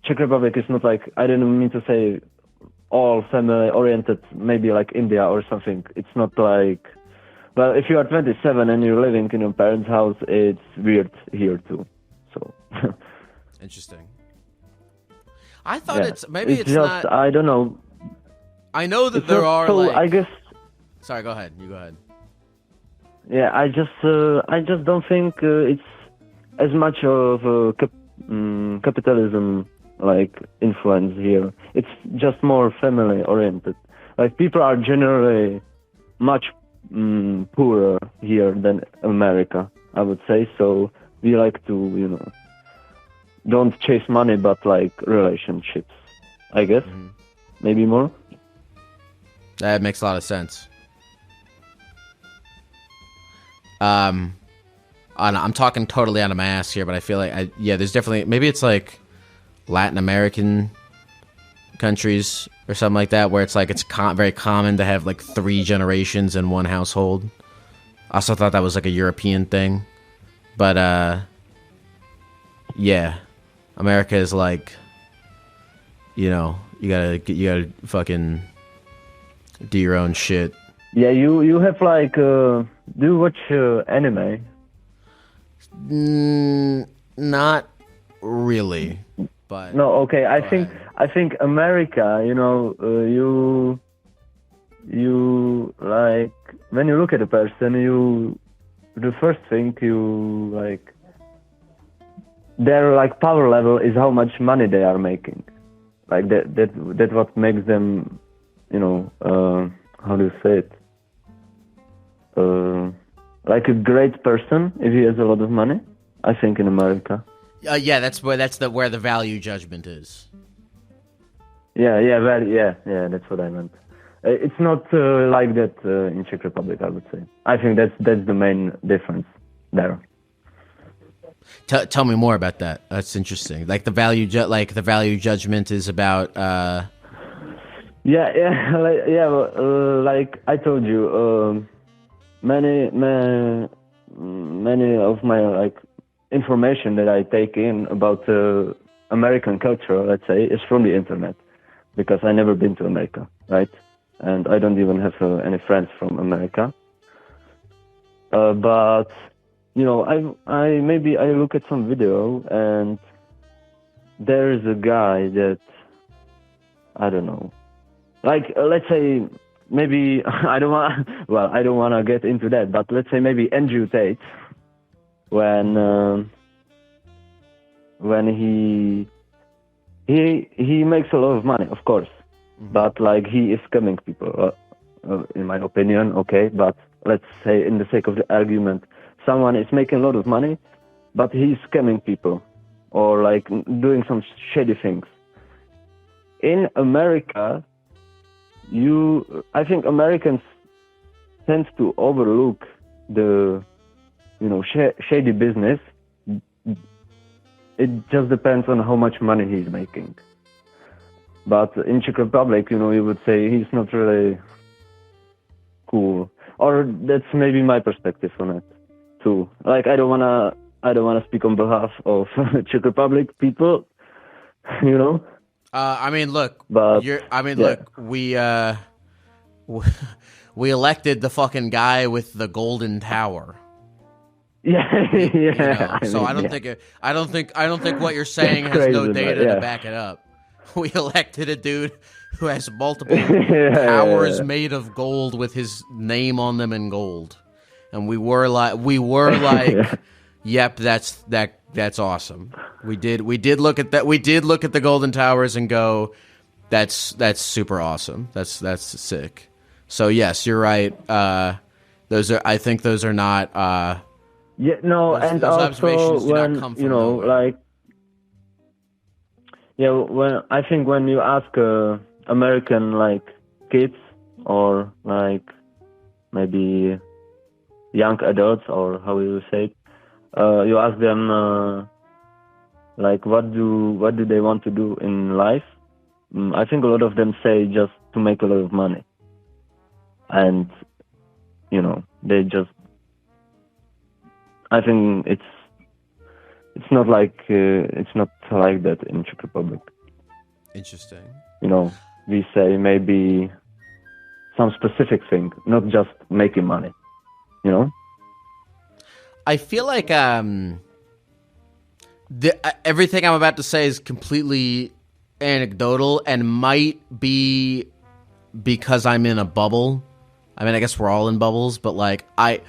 Czech Republic is not like, I didn't mean to say all family oriented, maybe like India or something. It's not like, well, if you are 27 and you're living in your parents' house, it's weird here too. So. Interesting. I thought it's just, not. I don't know. I know that there are like. I guess. Sorry, go ahead. You go ahead. Yeah, I just don't think it's as much of capitalism like influence here. It's just more family oriented. Like people are generally much poorer here than America, I would say. So we like to, you know, don't chase money, but like relationships, I guess. Mm-hmm. Maybe more. That makes a lot of sense. I'm talking totally out of my ass here, but I feel like there's definitely, maybe it's like Latin American countries or something like that, where it's like it's very common to have like 3 generations in one household. I also thought that was like a European thing, but America is like, you know, you gotta fucking do your own shit. Yeah, you have like do you watch anime? Not really, but no. Okay, I think America. You know, you like when you look at a person, the first thing you like, their like power level is how much money they are making. Like that what makes them, you know, how do you say it? Like a great person if he has a lot of money, I think, in America. That's where the value judgment is. Yeah, that's what I meant. It's not like that in Czech Republic, I would say. I think that's the main difference there. Tell me more about that. That's interesting. Like the value judgment is about. Like I told you, many of my like information that I take in about American culture, let's say, is from the internet, because I never been to America, right? And I don't even have any friends from America. But you know, I maybe I look at some video and there is a guy that I don't know, like let's say maybe I don't want to get into that, but let's say maybe Andrew Tate, when he makes a lot of money, of course, but like he is scamming people, in my opinion. Okay, but let's say, in the sake of the argument, someone is making a lot of money, but he's scamming people or like doing some shady things. In America, I think Americans tend to overlook the, you know, shady business. It just depends on how much money he's making. But in Czech Republic, you know, you would say he's not really cool, or that's maybe my perspective on it too. Like I don't wanna speak on behalf of Czech Republic people, you know. I mean, look, But look, we elected the fucking guy with the golden tower. yeah, yeah. So I don't think what you're saying has crazy, no data yeah. to back it up. We elected a dude who has multiple Yeah, towers made of gold with his name on them in gold, and we were like, yep, that's awesome. We did look at that. We did look at the golden towers and go, that's super awesome. That's sick. So yes, you're right. I think those are not. yeah, no, and those also observations do not when come from nowhere. like, yeah, when you ask American like kids or like maybe young adults or how you say it, you ask them like what do they want to do in life. I think a lot of them say just to make a lot of money, and they just. I think it's not like that in Czech Republic. Interesting. We say maybe some specific thing, not just making money. I feel like everything I'm about to say is completely anecdotal and might be because I'm in a bubble. I mean, I guess we're all in bubbles, but like I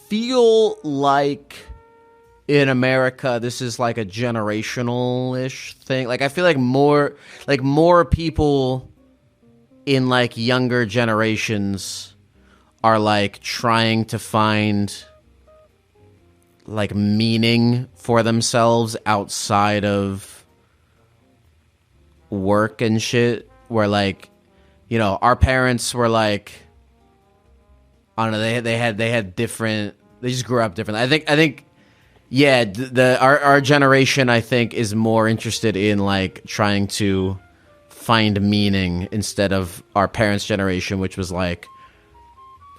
feel like in America this is like a generational-ish thing. Like I feel like more people in like younger generations are like trying to find like meaning for themselves outside of work and shit, where like our parents were like, I don't know, they had different, they just grew up differently. I think yeah, our generation I think is more interested in like trying to find meaning instead of our parents' generation, which was like,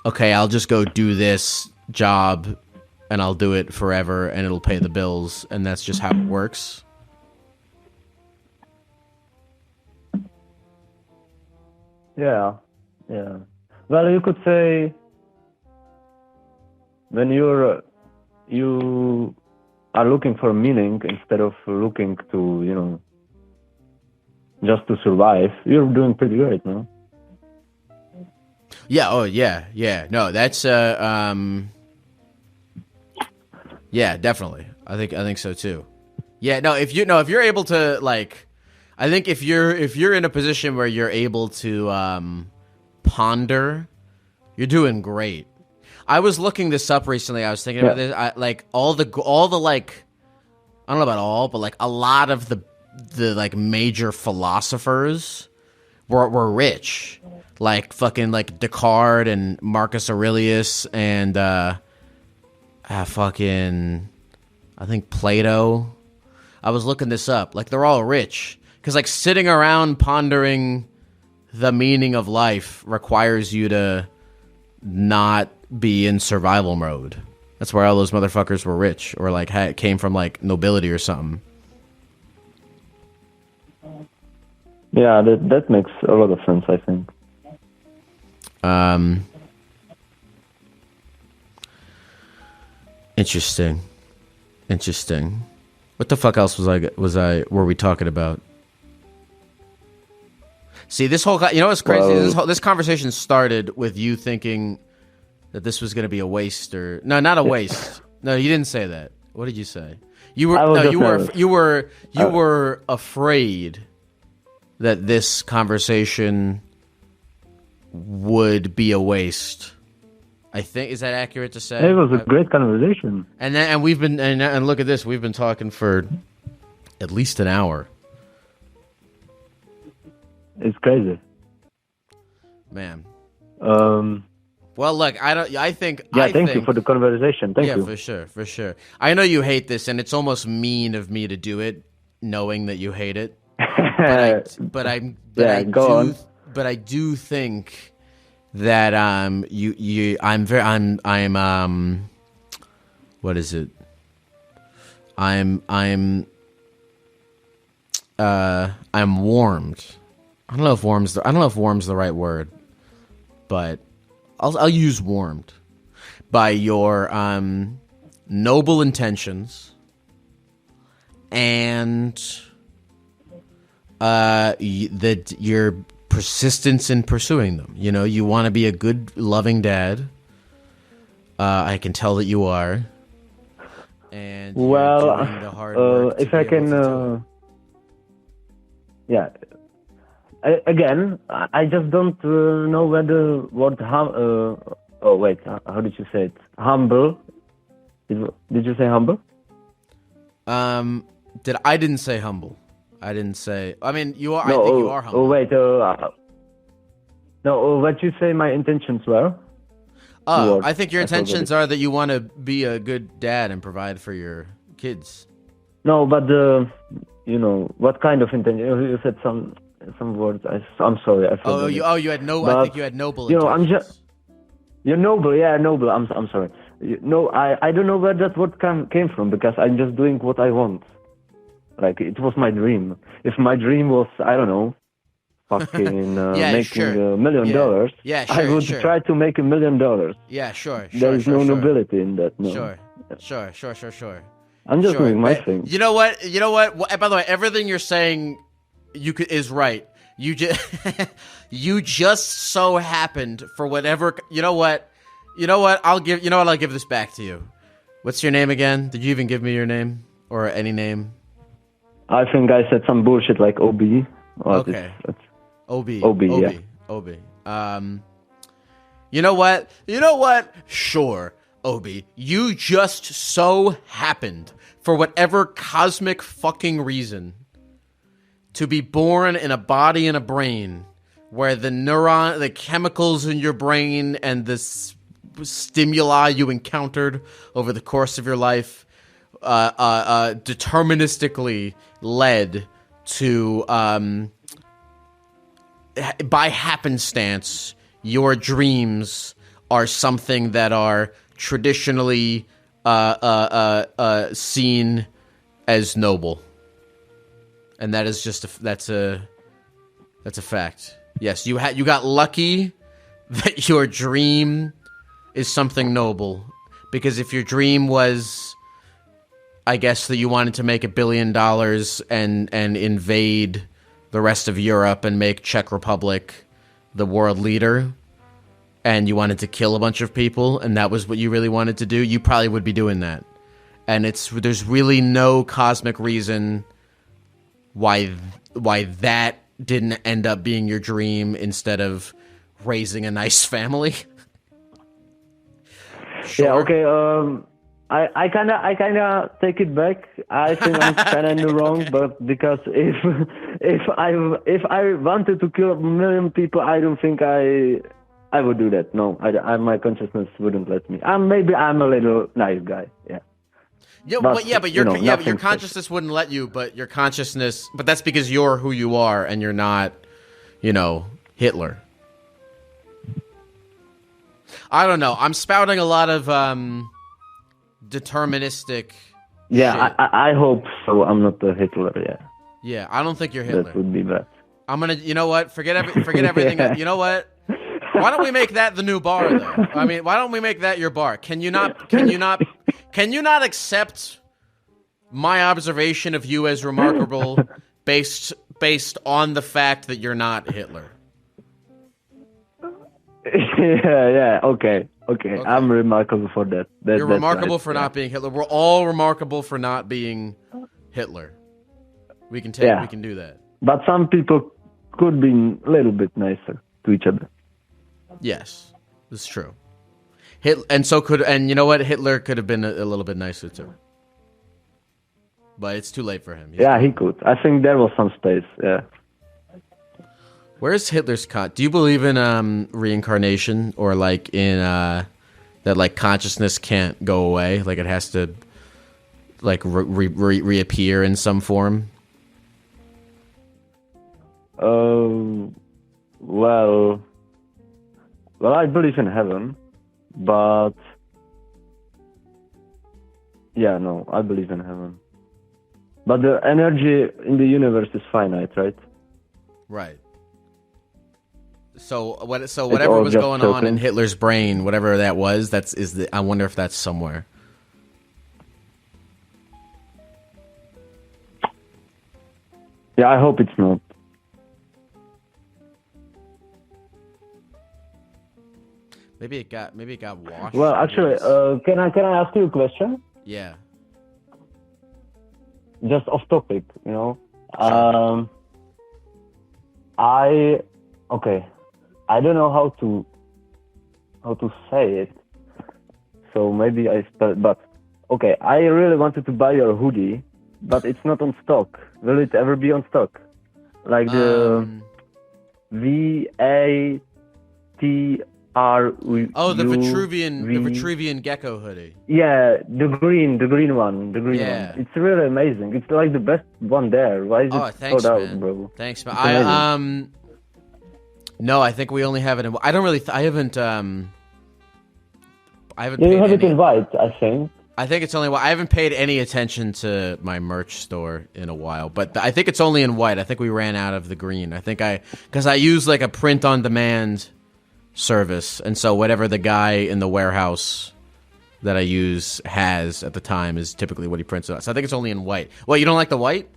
okay, I'll just go do this job and I'll do it forever and it'll pay the bills, and that's just how it works. Yeah. Well, you could say when you are looking for meaning instead of looking to just to survive, you're doing pretty great, no? Yeah. Oh, yeah. No, that's yeah, definitely. I think so too. Yeah. No, if you're able to like, I think if you're in a position where you're able to ponder, you're doing great. I was looking this up recently. I was thinking about this. All the like, I don't know about all, but like a lot of the like major philosophers were rich. Like fucking like Descartes and Marcus Aurelius and fucking I think Plato. I was looking this up. Like they're all rich because like sitting around pondering the meaning of life requires you to not be in survival mode. That's why all those motherfuckers were rich or like came from like nobility or something. Yeah, that makes a lot of sense, I think. Interesting. What the fuck else were we talking about? See, this whole, what's crazy? This conversation started with you thinking that this was going to be a waste, or no, not a waste. No, you didn't say that. What did you say? You were afraid that this conversation would be a waste. I think, is that accurate to say? It was a great conversation. And we've been and look at this, we've been talking for at least an hour. It's crazy, man. Well, look, I think. Thank you for the conversation. Thank you. Yeah, for sure. I know you hate this, and it's almost mean of me to do it, knowing that you hate it. But I do think that what is it? I'm warmed. I don't know if warm's the right word, but I'll use warmed by your noble intentions and your persistence in pursuing them. You know, you want to be a good, loving dad. I can tell that you are. And you're doing the hard work if I can, yeah. Again, I just don't know whether what. Oh wait, how did you say it? Humble. Did you say humble? I didn't say humble. I didn't say. I mean, you are. No, I think you are humble. Oh wait. No. What you say? My intentions were. I think your intentions are that you want to be a good dad and provide for your kids. No, but you know what kind of intention? You said some words. I'm sorry. I forgot. You had no. But, I think you had noble. You know, intentions. You're noble. Yeah, noble. I'm sorry. No, I don't know where that word came from because I'm just doing what I want. Like it was my dream. If my dream was, I don't know, fucking making $1 million, I would try to make $1 million. Yeah, sure. There's no nobility in that. No. Sure. I'm just doing my thing. You know what? By the way, everything you're saying is right. You just so happened for whatever. You know what? I'll give this back to you. What's your name again? Did you even give me your name or any name? I think I said some bullshit like OB. Okay. OB. Yeah. OB. You know what? Sure, OB. You just so happened, for whatever cosmic fucking reason, to be born in a body and a brain where the chemicals in your brain and the stimuli you encountered over the course of your life deterministically led to, by happenstance, your dreams are something that are traditionally seen as noble, and that is just that's a fact. Yes, you got lucky that your dream is something noble, because if your dream was, I guess, that you wanted to make $1 billion and invade the rest of Europe and make Czech Republic the world leader, and you wanted to kill a bunch of people, and that was what you really wanted to do, you probably would be doing that. And there's really no cosmic reason why that didn't end up being your dream instead of raising a nice family. Sure. Yeah. Okay. I kinda take it back. I think I'm kinda in the wrong, but because if I wanted to kill 1 million people, I don't think I would do that. No, my consciousness wouldn't let me. Maybe I'm a little nice guy. Yeah. Yeah, but your consciousness wouldn't let you. But your consciousness, but that's because you're who you are, and you're not, Hitler. I don't know. I'm spouting a lot of deterministic. Yeah, shit. I hope so. I'm not a Hitler. Yeah. Yeah, I don't think you're Hitler. That would be bad. I'm gonna. You know what? Forget everything. Yeah. You know what? Why don't we make that the new bar, though? I mean, why don't we make that your bar? Can you not accept my observation of you as remarkable based on the fact that you're not Hitler? Yeah. Okay. I'm remarkable for that. You're remarkable for not being Hitler. We're all remarkable for not being Hitler. We can do that. But some people could be a little bit nicer to each other. Yes, it's true. And you know what? Hitler could have been a little bit nicer too. But it's too late for him. He could. I think there was some space. Yeah. Where's Hitler's do you believe in reincarnation, or like in that like consciousness can't go away, like it has to like reappear in some form? Well, I believe in heaven, but yeah, no, I believe in heaven. But the energy in the universe is finite, right? Right. So whatever was going on in Hitler's brain, whatever that was, I wonder if that's somewhere. Yeah, I hope it's not. Maybe it got washed. Well, actually, can I ask you a question? Yeah. Just off topic, you know. Sure. I don't know how to say it. So maybe I spell, but okay. I really wanted to buy your hoodie, but it's not on stock. Will it ever be on stock? Like the VATRU. The Vitruvian Gecko hoodie. Yeah, the green one. It's really amazing. It's like the best one there. Why is it thanks, sold man. out, bro? Thanks, man. No, I think we only have it in. I don't really. I haven't. You have it in white, I think. I think it's only. I haven't paid any attention to my merch store in a while, but I think it's only in white. I think we ran out of the green. Because I use like a print on demand service, and so whatever the guy in the warehouse that I use has at the time is typically what he prints out. So I think it's only in white. Well, you don't like the white?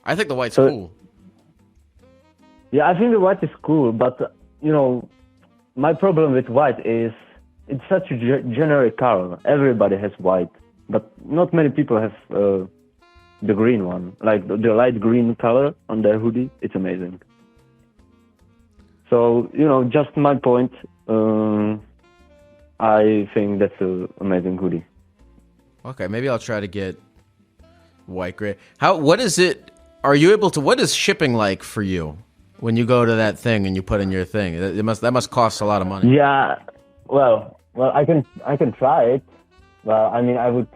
I think the white's cool. Yeah, I think the white is cool, but you know, my problem with white is it's such a generic color. Everybody has white, but not many people have the green one, like the light green color on their hoodie. It's amazing. So, you know, just my point, I think that's an amazing hoodie. Okay, maybe I'll try to get white gray. What is it, what is shipping like for you when you go to that thing and you put in your thing? That must cost a lot of money. Yeah, well, I can try it. Well, I mean, I would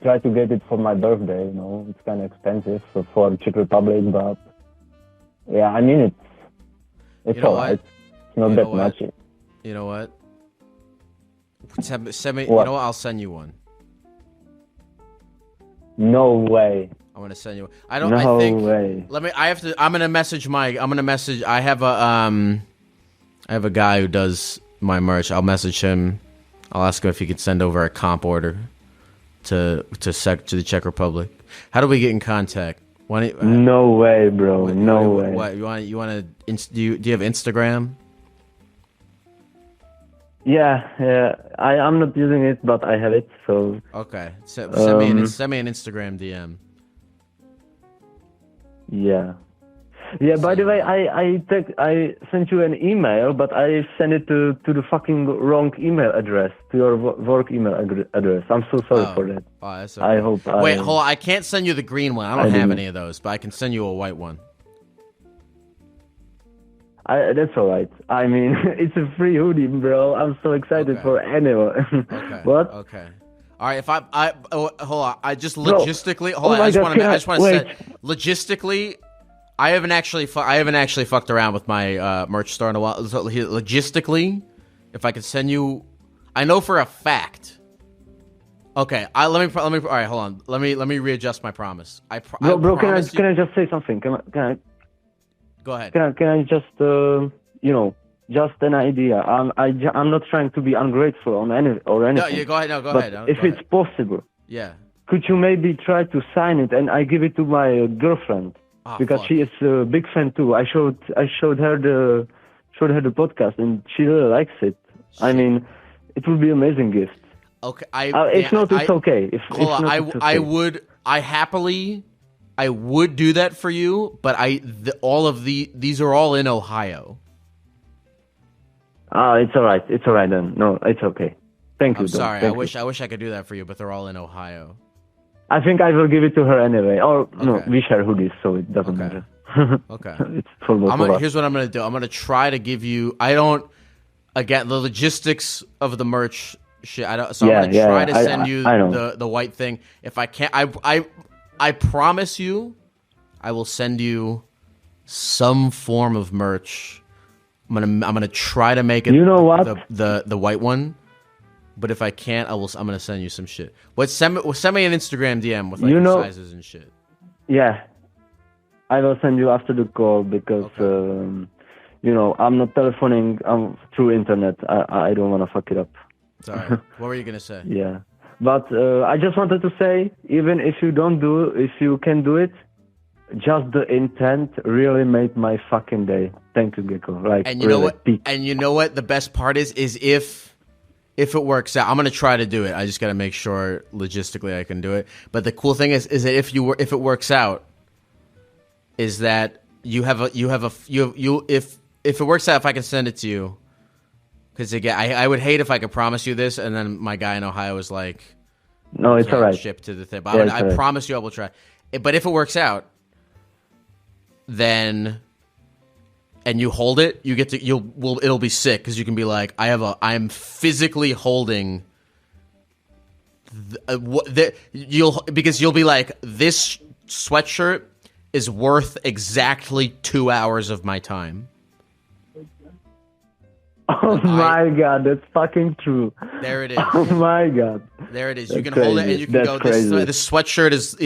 try to get it for my birthday, you know, it's kind of expensive for Czech Republic, but yeah, I mean, it's you know alright. It's not that much. You know what? Send me. What? You know what? I'll send you one. No way. I'm gonna send you. I don't. No I think. way. Let me. I have to. I'm gonna message my. I have a guy who does my merch. I'll message him. I'll ask him if he could send over a comp order to the Czech Republic. How do we get in contact? No way, bro. No way. What you want to? Do you have Instagram? Yeah. I'm not using it, but I have it. So okay, send me an Instagram DM. Yeah. By the way, I sent you an email, but I sent it to the fucking wrong email address, to your work email address. I'm so sorry for that. Oh, that's okay. I hope. Wait, hold on. I can't send you the green one. I don't have any of those, but I can send you a white one. That's all right. I mean, it's a free hoodie, bro. I'm so excited for anyone. Okay. What? Okay. All right. If hold on. I just logistically. Bro. Hold on. I just want to wait. say logistically. I haven't actually fucked around with my merch store in a while. So, logistically, if I could send you, I know for a fact. Okay, let me. All right, hold on. Let me readjust my promise. Bro, can I just say something? Can I? Go ahead. Can I just just an idea? I'm not trying to be ungrateful on anything. No, yeah, go ahead. No, go ahead. If it's possible, yeah. Could you maybe try to sign it and I give it to my girlfriend? Because she is a big fan too. I showed her the podcast and she really likes it. Shit. I mean, it would be an amazing gift. Okay, it's okay. I would do that for you, but these are all in Ohio. It's all right. It's all right then. No, it's okay. Thank you. I'm sorry. I wish I could do that for you, but they're all in Ohio. I think I will give it to her anyway. Or no, we share hoodies, so it doesn't matter. Okay. It's for both of us. Here's what I'm gonna do. I'm gonna try to give you. The logistics of the merch shit. I'm gonna try to send you the white thing. If I can't, I promise you, I will send you some form of merch. I'm gonna try to make it. You know what? The white one. But if I can't, I'm gonna send you some shit. Send me an Instagram DM with like your sizes and shit. Yeah, I will send you after the call because I'm not telephoning through internet. I don't want to fuck it up. Sorry. What were you gonna say? Yeah, but I just wanted to say, even if you can do it, just the intent really made my fucking day. Thank you, Gecko. And you know what? And you know what? The best part is if it works out, I'm gonna try to do it. I just gotta make sure logistically I can do it. But the cool thing is that if it works out, is that if it works out, if I can send it to you, because again, I would hate if I could promise you this and then my guy in Ohio was like, no, it's all right. Ship to the thing. But yeah, I promise you I will try. But if it works out, then and you hold it, you get to it'll be sick because you can be like, I'm physically holding you'll be like, this sweatshirt is worth exactly 2 hours of my time. Oh my god, that's fucking true. There it is. Oh my god. There it is. You can hold it and you can go, this sweatshirt is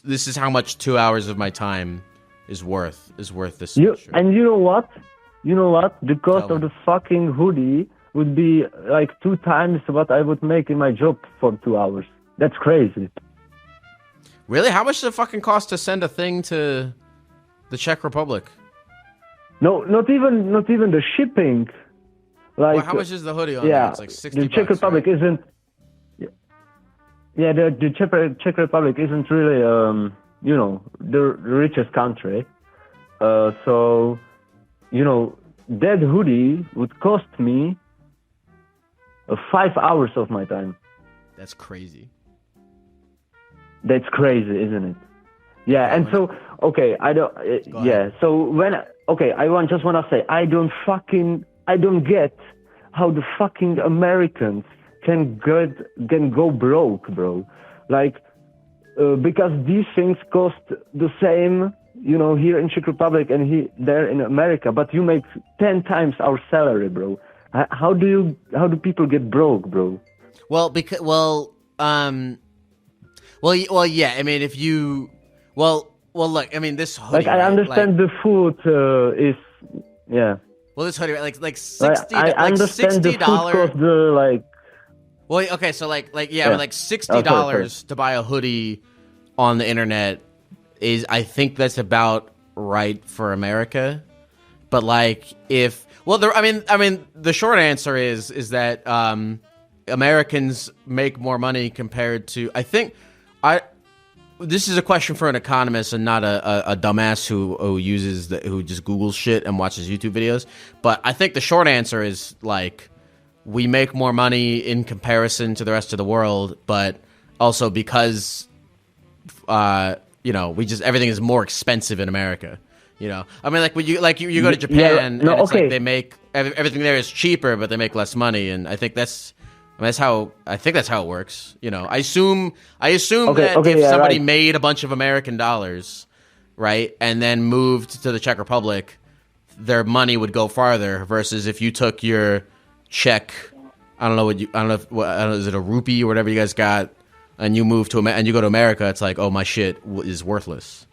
this is how much 2 hours of my time is worth this sweatshirt. And you know what? The cost of the fucking hoodie would be like 2 times what I would make in my job for 2 hours. That's crazy. Really? How much does it fucking cost to send a thing to the Czech Republic? No, not even the shipping. Like, well, how much is the hoodie on there? It's like $60. The Czech Republic isn't. Yeah, the Czech Republic isn't really the richest country. So that hoodie would cost me 5 hours of my time. That's crazy. That's crazy, isn't it? Yeah, and so okay, I don't. So when I just want to say I don't get how the fucking Americans can go broke, bro. Like because these things cost the same, here in Czech Republic and there in America, but you make 10 times our salary, bro. How do people get broke, bro? Well, yeah. I mean, if you look. I mean, this hoodie. Like, I understand the food is, yeah. Well, this hoodie, like $60. I understand the food cost Well, okay, so like $60 to buy a hoodie on the internet is, I think that's about right for America. But like, the short answer is that Americans make more money compared to, this is a question for an economist and not a dumbass who just Googles shit and watches YouTube videos. But I think the short answer is like, we make more money in comparison to the rest of the world, but also because everything is more expensive in America. I mean, like when you go to Japan, it's like they make everything there is cheaper, but they make less money, and I think that's how it works. I assume that if somebody made a bunch of American dollars, right, and then moved to the Czech Republic, their money would go farther. Versus if you took your Czech, is it a rupee or whatever you guys got, and you move and you go to America, it's like, oh, my shit is worthless.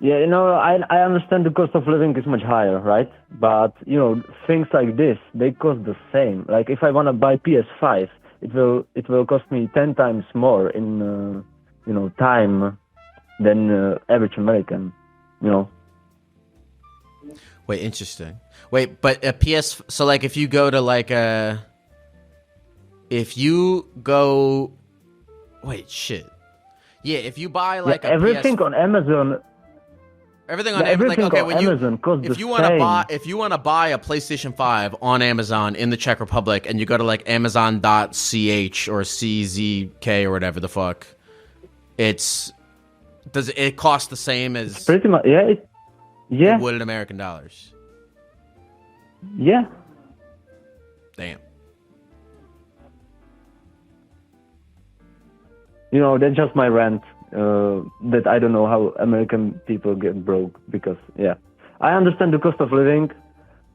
Yeah, I understand the cost of living is much higher, right? But, things like this, they cost the same. Like, if I want to buy PS5, it will cost me 10 times more in, time than average American, Wait, interesting. Wait, but a PS... So, like, if you go to, like, Wait, shit. Yeah, if you buy, like, everything on Amazon... Everything on Amazon costs if you want to buy a PlayStation 5 on Amazon in the Czech Republic, and you go to like Amazon.ch or CZK or whatever the fuck, does it cost the same as pretty much it would in American dollars? Yeah. Damn. That's just my rant. That I don't know how American people get broke because, I understand the cost of living,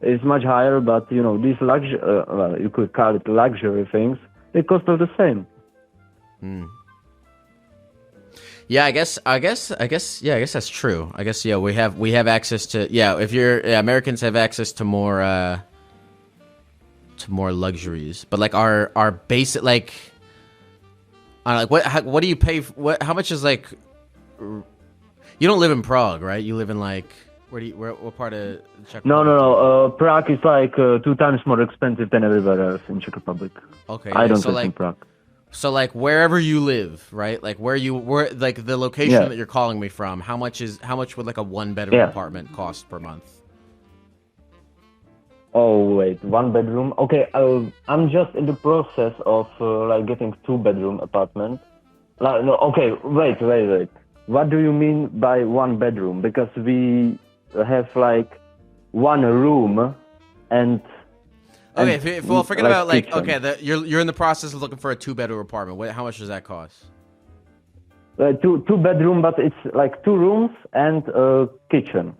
is much higher, but these well, you could call it luxury things, they cost all the same. Yeah, I guess that's true. I guess we have access to if Americans have access to more luxuries, but like our basic like what do you pay? How much is like? You don't live in Prague, right? You live in like what part of Czech Republic? No. Prague is like 2 times more expensive than everywhere else in Czech Republic. Okay, I don't live in Prague. So like wherever you live, right? Like where like the location that you're calling me from, how much would like a 1-bedroom apartment cost per month? Oh wait, 1 bedroom. Okay, I'm just in the process of like getting 2-bedroom apartment. No, okay, wait. What do you mean by 1 bedroom? Because we have like 1 room and. Okay, forget about like kitchen. you're in the process of looking for a 2-bedroom apartment. How much does that cost? 2 bedroom, but it's like 2 rooms and a kitchen.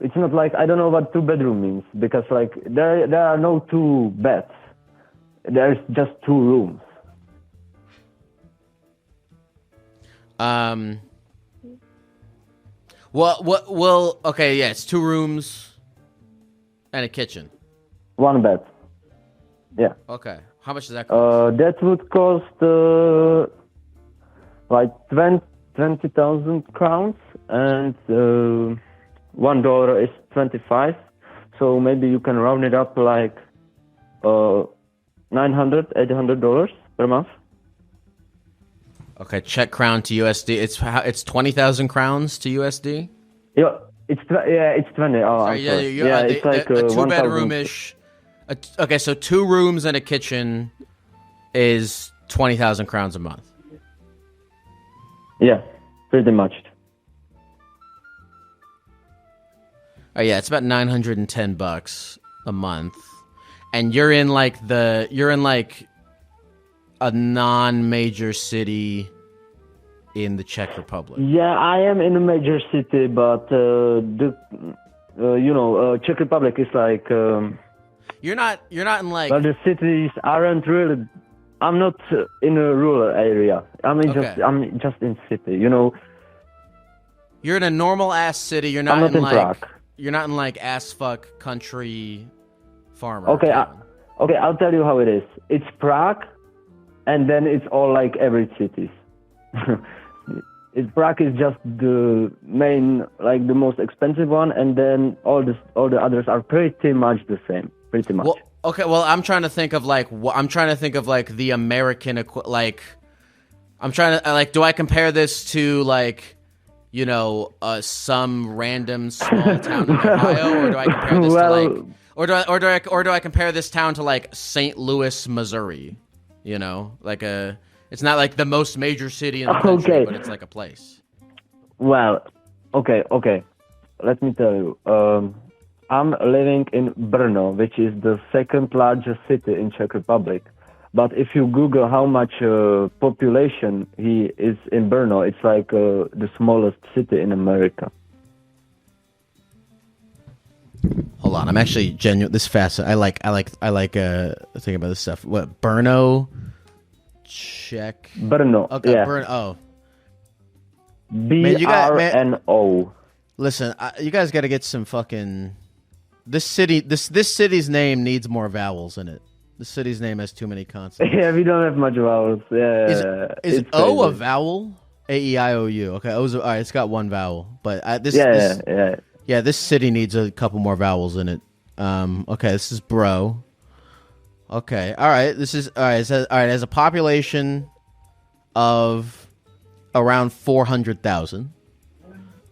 It's not like, I don't know what 2 bedroom means, because like there are no 2 beds. There's just 2 rooms. Well, okay, yeah, it's 2 rooms and a kitchen. 1 bed. Yeah. Okay. How much does that cost? That would cost like 20,000 crowns, and $1 is 25. So maybe you can round it up like $900, $800 per month. Okay, Czech crown to USD. It's 20,000 crowns to USD. Yeah, it's 20. Oh, sorry, it's like a 2-bedroom-ish. Okay, so 2 rooms and a kitchen is 20,000 crowns a month. Yeah, pretty much. Oh yeah, it's about $910 a month, and you're in like a non-major city in the Czech Republic. Yeah, I am in a major city, but Czech Republic is like. You're not in like. Well, the cities aren't really. I'm not in a rural area. I'm just in city. You're in a normal ass city. You're not in like. Prague. You're not in like ass fuck country farmer. Okay, I'll tell you how it is. It's Prague, and then it's all like every city. Prague is just the main, like the most expensive one, and then all the others are pretty much the same. Pretty much. Well, okay. Well, I'm trying to think of like the American I'm trying to like. Do I compare this to like? Some random small town in Ohio, or do I compare this to like, or do I compare this town to like St. Louis, Missouri? It's not like the most major city in the country, but it's like a place. Well, okay. Let me tell you. I'm living in Brno, which is the 2nd largest city in Czech Republic. But if you Google how much population he is in Brno, it's like the smallest city in America. Hold on, I'm actually genuine. This fast. I like thinking about this stuff. What Brno, Czech? Brno. Okay, yeah. Brno. Oh, BRNO. Listen, you guys got to get some fucking. This city's name needs more vowels in it. The city's name has too many consonants. Yeah, we don't have much vowels. Yeah. Is O a vowel? A-E-I-O-U. Okay, O's all right. It's got 1 vowel, but this this city needs a couple more vowels in it. Okay, this is bro. Okay, all right. This is all right. It has a population of around 400,000.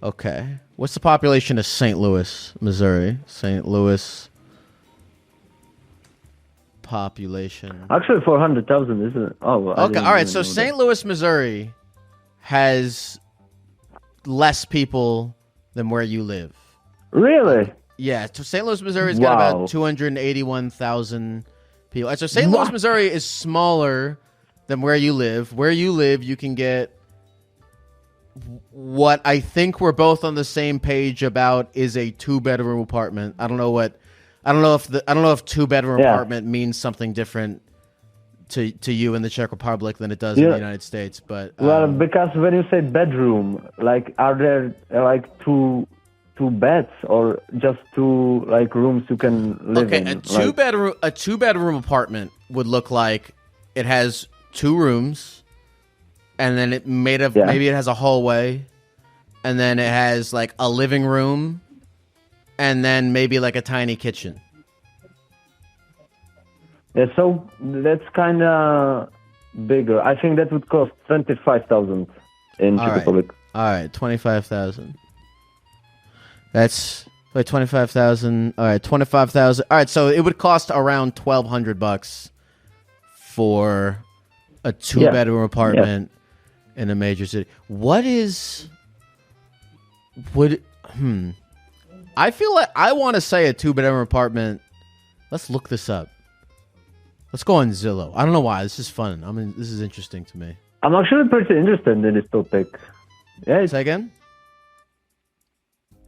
Okay, what's the population of St. Louis, Missouri? St. Louis. Population. Actually, 400,000 isn't it? Oh, okay. All right. So St. Louis, Missouri, has less people than where you live. Really? Yeah. So St. Louis, Missouri's got about 281,000 people. So St. Louis, Missouri, is smaller than where you live. Where you live, you can get what I think we're both on the same page about is a 2-bedroom apartment. I don't know if 2-bedroom apartment means something different to you in the Czech Republic than it does in the United States. But well, because when you say bedroom, like, are there like two beds or just two like rooms you can live in? A two-bedroom apartment would look like it has 2 rooms, and then maybe it has a hallway, and then it has like a living room, and then maybe like a tiny kitchen. Yeah, so that's kind of bigger. I think that would cost 25,000 in Czech Republic. All right, 25,000. That's 25,000. All right, 25,000. All right, so it would cost around $1,200 for a 2-bedroom apartment in a major city. I feel like I want to say a 2-bedroom apartment. Let's look this up. Let's go on Zillow. I don't know why. This is fun. This is interesting to me. I'm actually pretty interested in this topic. Yeah. Say again?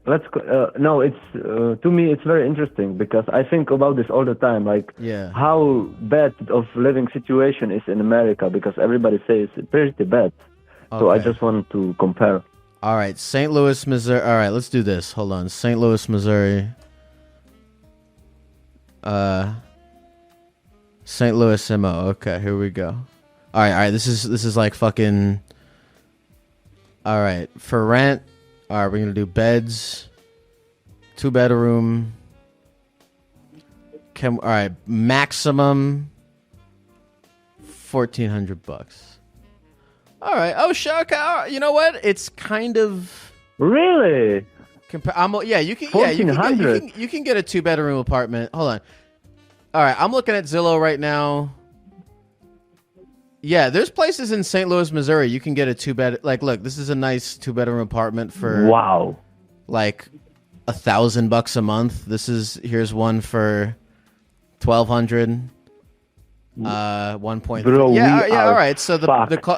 Let's go. No, it's to me it's very interesting because I think about this all the time. Like, how bad of living situation is in America, because everybody says it's pretty bad. Okay. So I just want to compare. All right, St. Louis, Missouri. All right, let's do this. Hold on, St. Louis, Missouri. St. Louis MO. Okay, here we go. All right. This is like fucking. All right, for rent. All right, we're gonna do beds. 2-bedroom. All right, maximum $1,400. All right. Oh, Shaka. Okay. You know what? It's kind of really. You can. You can get a 2-bedroom apartment. Hold on. All right, I'm looking at Zillow right now. Yeah, there's places in St. Louis, Missouri. You can get a 2-bed. Like, look, this is a nice 2-bedroom apartment for like $1,000 a month. Here's one for $1,200. 1.3. Bro, all right. So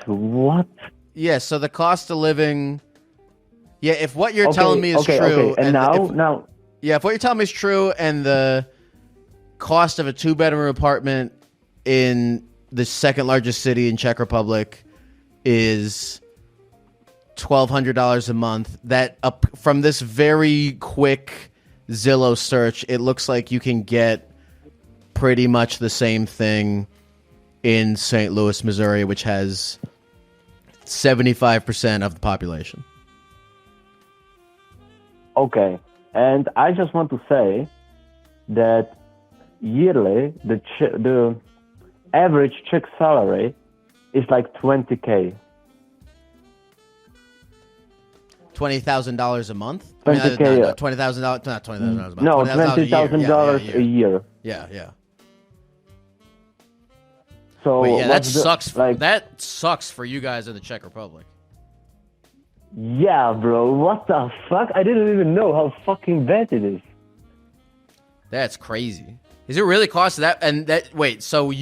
what? Yeah, so the cost of living. Yeah, if what you're telling me is true, and now, if what you're telling me is true, and the cost of a 2-bedroom apartment in the second largest city in Czech Republic is $1,200 a month. That from this very quick Zillow search, it looks like you can get pretty much the same thing in St. Louis, Missouri, which has 75% of the population. Okay, and I just want to say that yearly the average Czech salary is like $20,000. $20,000 a month? $20,000. No, $20,000. Not $20,000 a month. No, $20,000 a year. Yeah. So that sucks. That sucks for you guys in the Czech Republic. Yeah, bro. What the fuck? I didn't even know how fucking bad it is. That's crazy. Is it really cost that? And that so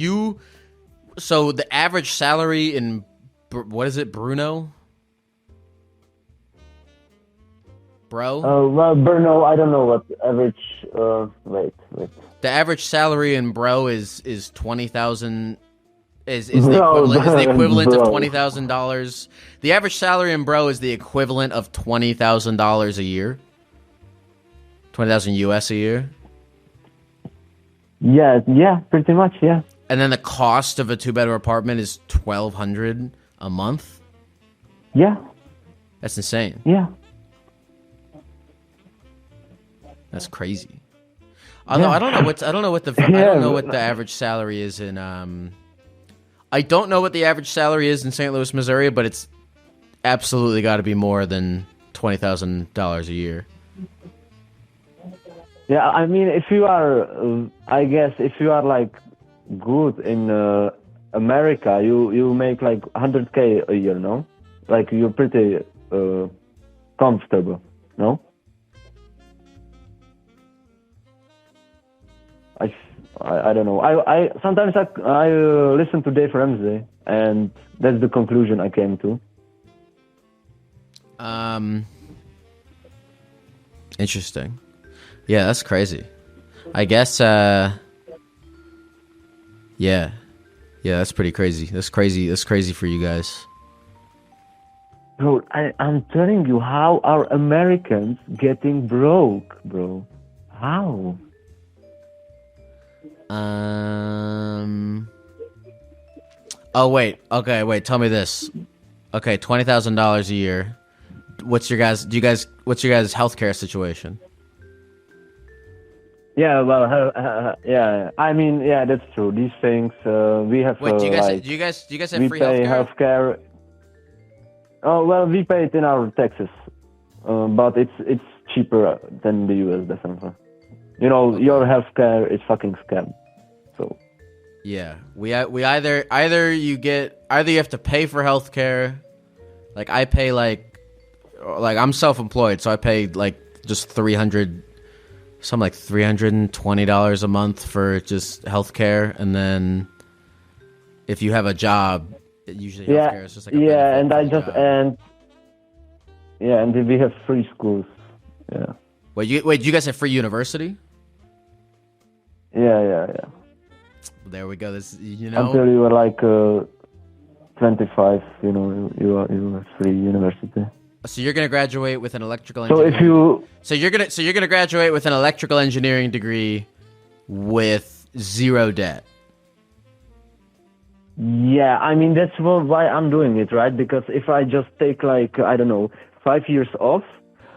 the average salary in what is it, Bruno? Bro? Well, Bruno, I don't know what average. Wait. The average salary in Bro is $20,000. Is the equivalent of $20,000. The average salary in Bro is the equivalent of $20,000 a year. 20,000 US a year. Yeah, pretty much, yeah. And then the cost of a 2-bedroom apartment is $1,200 a month. Yeah, that's insane. Yeah, that's crazy. Although I don't know what the average salary is in. I don't know what the average salary is in St. Louis, Missouri, but it's absolutely got to be more than $20,000 a year. Yeah, I mean, if you are, I guess, if you are like good in America, you make like $100,000 a year, no? Like you're pretty comfortable, no? I don't know. I sometimes I listen to Dave Ramsey, and that's the conclusion I came to. Interesting. Yeah, that's crazy. I guess. Yeah, that's pretty crazy. That's crazy. That's crazy for you guys. Bro, I'm telling you, how are Americans getting broke, bro? How? Oh wait. Okay, wait. Tell me this. Okay, $20,000 a year. What's your guys' healthcare situation? Yeah, well, yeah. I mean, yeah, that's true. These things, we have. Wait, do you like, guys have we free pay healthcare? healthcare. Oh well, we pay it in our taxes, but it's cheaper than the US, definitely. You know, Okay. your healthcare is fucking scam. So. Yeah, we either you have to pay for healthcare, like I pay like I'm self-employed, so I pay like just $320 a month for just healthcare, and then if you have a job, usually healthcare is just like a benefit for the job. And we have free schools. Yeah. Wait, you guys have free university? Yeah. There we go. This, Until you were like 25, you are free university. So you're gonna graduate with an electrical So engineering. if So you're gonna graduate with an electrical engineering degree with zero debt. Yeah, I mean that's why I'm doing it, right? Because if I just take like, I don't know, 5 years off,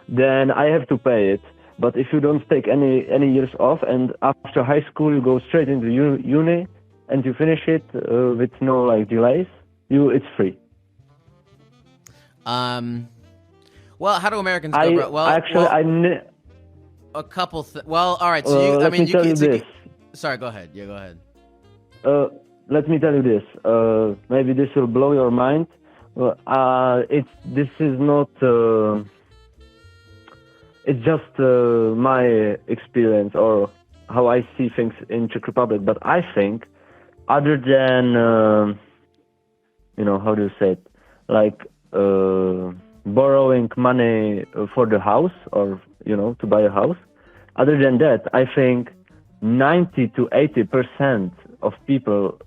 then I have to pay it. But if you don't take any years off, and after high school you go straight into uni and you finish it with no like delays, it's free. Well, how do Americans go? Well, a couple. Well, all right. So let me tell you this. Sorry, go ahead. Yeah, go ahead. Let me tell you this. Maybe this will blow your mind. This is not. It's just my experience or how I see things in Czech Republic. But I think, other than how do you say it, like borrowing money for the house or to buy a house. Other than that, I think 90 to 80% of people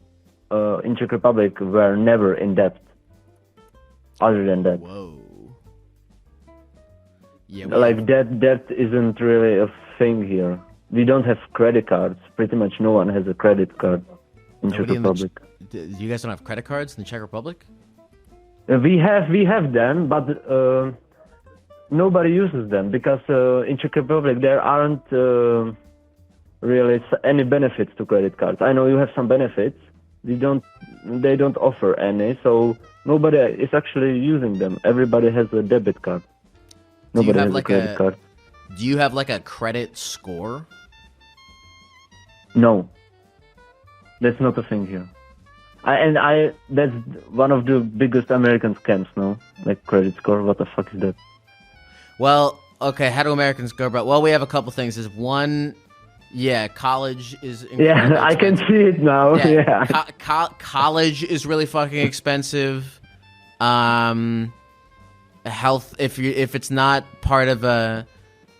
in Czech Republic were never in debt. Other than that. Whoa. Yeah. Like debt isn't really a thing here. We don't have credit cards. Pretty much no one has a credit card in Czech Republic. You guys don't have credit cards in the Czech Republic? We have them, but nobody uses them because in Czech Republic there aren't really any benefits to credit cards. I know you have some benefits. They don't offer any, so nobody is actually using them. Everybody has a debit card. Nobody has a credit card. Do you have like a credit score? No, that's not a thing here. That's one of the biggest American scams, no? Like credit score. What the fuck is that? Well, okay. How do Americans go about? Well, we have a couple things. Is one, college is. Yeah, I can see it now. Yeah. College is really fucking expensive. Health, if it's not part of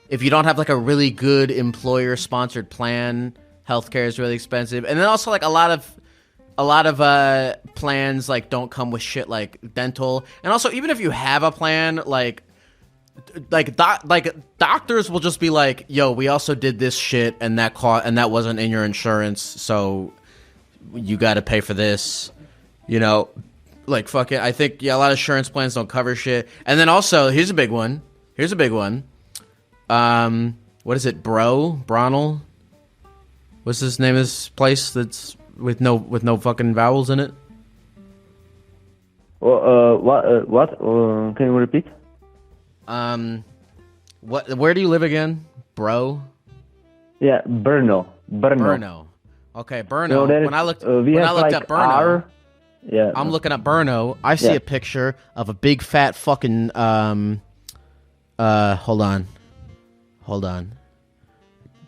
if you don't have like a really good employer sponsored plan, healthcare is really expensive. And then also like a lot of plans like don't come with shit like dental. And also even if you have a plan, like doctors will just be like, yo, we also did this shit and that wasn't in your insurance, so you got to pay for this, like fucking, I think a lot of insurance plans don't cover shit. And then also here's a big one. What is it, Bronel? What's his name? This place that's with no fucking vowels in it. What? Can you repeat? Where do you live again, bro? Yeah, Brno. Okay, Brno. When I looked up Brno, I'm looking up Brno. I see a picture of a big fat fucking hold on.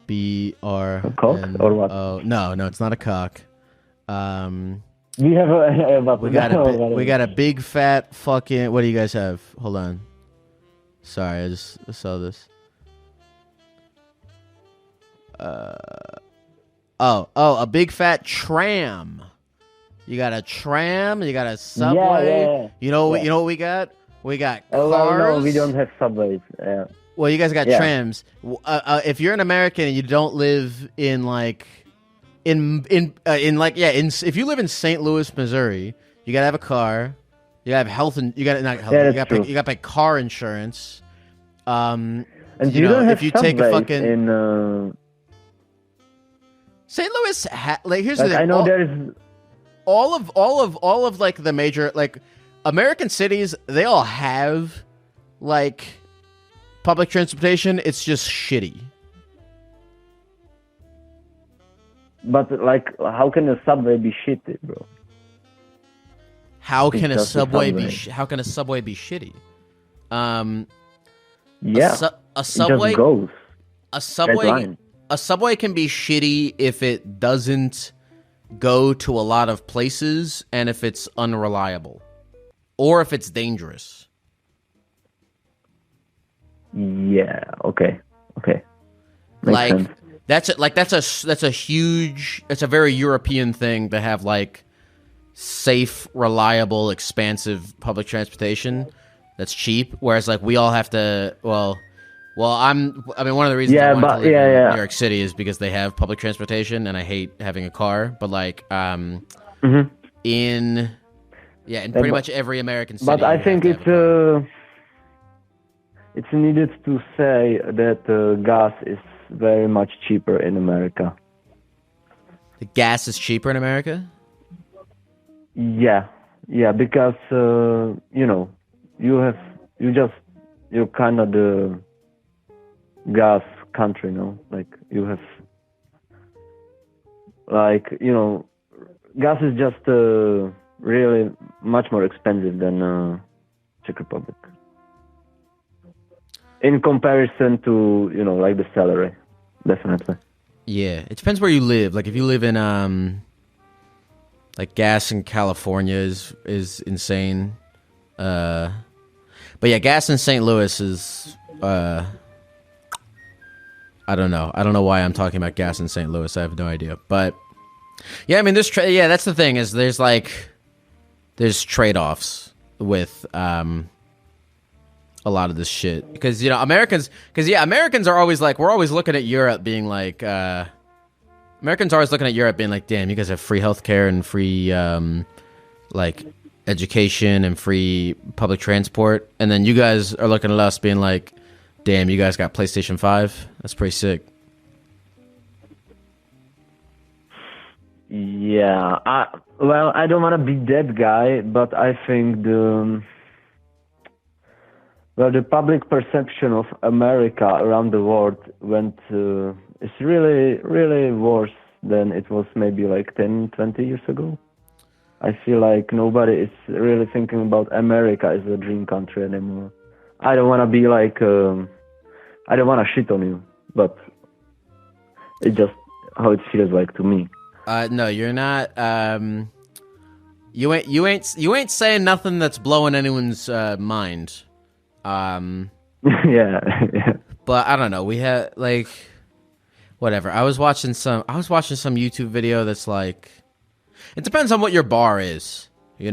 B-R. A cock or what? Oh no, it's not a cock. We have we got a big fat fucking. What do you guys have? Hold on. Sorry, I just saw this. A big fat tram. You got a tram. You got a subway. Yeah. You know what we got? We got cars. Oh, well, no, we don't have subways. Yeah. Well, you guys got trams. If you're an American and you don't live in like, if you live in St. Louis, Missouri, you gotta have a car. You gotta have health and you gotta pay car insurance. And you don't have if you subways take a fucking in St. Louis, here's the thing. I know there is all of like the major like American cities. They all have like public transportation. It's just shitty. But like, how can a subway be shitty, bro? How can a subway be shitty? A subway it just goes. A subway can be shitty if it doesn't go to a lot of places and if it's unreliable or if it's dangerous. Yeah. Okay. Makes sense. That's a very European thing to have like safe, reliable, expansive public transportation that's cheap. Whereas like we all have to. Well, one of the reasons I want to live in New York City is because they have public transportation, and I hate having a car. But like, in pretty much every American city. But I think it's needed to say that gas is very much cheaper in America. The gas is cheaper in America? Yeah, because you're kind of the gas country, no? Like you have, gas is just really much more expensive than Czech Republic. In comparison to, like the salary, definitely. Yeah, it depends where you live. Like if you live in like gas in California is insane. But yeah, gas in St. Louis is I don't know. I don't know why I'm talking about gas in St. Louis. I have no idea. But yeah, I mean that's the thing is there's trade-offs with a lot of this shit because Americans are always like we're always looking at Europe being like Americans are always looking at Europe being like, damn, you guys have free healthcare and free like education and free public transport, and then you guys are looking at us being like, damn, you guys got PlayStation 5. That's pretty sick. Yeah, I don't want to be that guy, but I think the public perception of America around the world is really, really worse than it was maybe like 10, 20 years ago. I feel like nobody is really thinking about America as a dream country anymore. I don't want to be like, I don't want to shit on you, but it's just how it feels like to me. No, you're not. You ain't saying nothing that's blowing anyone's mind. Yeah. But I don't know. We had like, whatever. I was watching some YouTube video that's like, it depends on what your bar is. I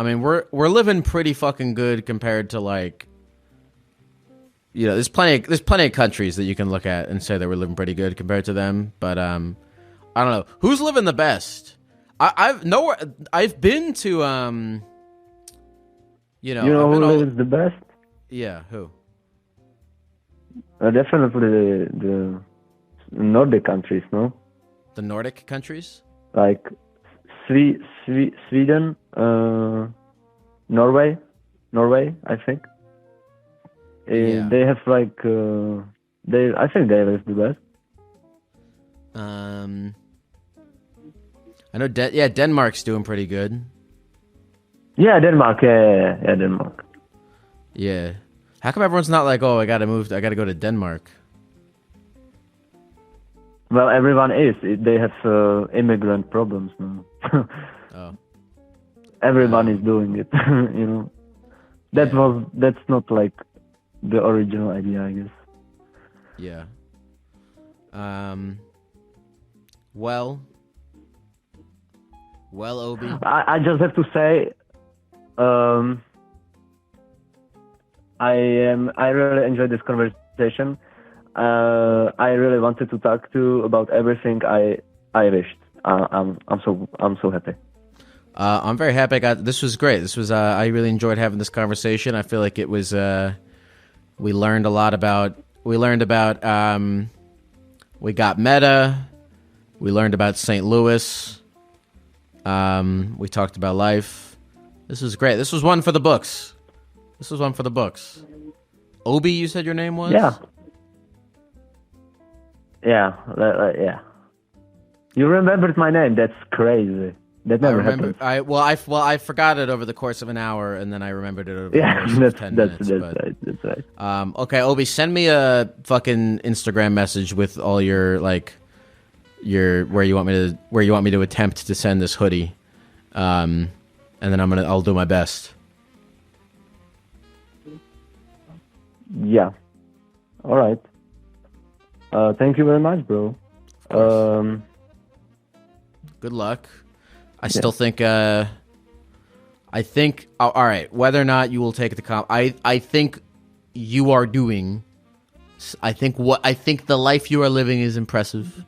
mean, we're living pretty fucking good compared to like, there's plenty of countries that you can look at and say that we're living pretty good compared to them. But I don't know who's living the best. I've been to who lives the best? Yeah, who? Definitely the Nordic countries, no? The Nordic countries? Like Sweden, Norway, I think. Yeah. They have like I think they live the best. I know. Denmark's doing pretty good. Yeah, Denmark. Yeah, Denmark. Yeah. How come everyone's not like, oh, I gotta go to Denmark? Well, everyone is. They have immigrant problems now. Oh. Everyone is doing it. That's not like the original idea, I guess. Yeah. Well, Obi. I just have to say, I really enjoyed this conversation. I really wanted to talk to you about everything I wished. I'm so happy. I'm very happy. This was great. This was I really enjoyed having this conversation. I feel like it was we learned a lot about. We got meta. We learned about St. Louis. We talked about life. This was great. This was one for the books. Obi, you said your name was? Yeah. You remembered my name. That's crazy. That never happened. I forgot it over the course of an hour, and then I remembered it over the course of 10 minutes. That's right. Okay, Obi, send me a fucking Instagram message with all your where you want me to attempt to send this hoodie, and then I'll do my best. Yeah. All right. Thank you very much, bro. Good luck. I still think. All right. Whether or not you will take the comp, I think you are doing. I think the life you are living is impressive.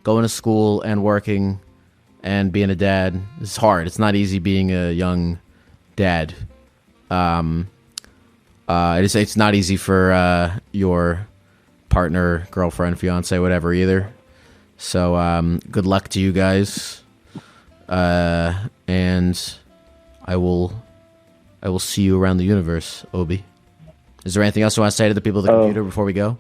Going to school and working, and being a dad is hard. It's not easy being a young dad. It's not easy for your partner, girlfriend, fiance, whatever either. So good luck to you guys. And I will see you around the universe, Obi. Is there anything else you want to say to the people at the computer before we go?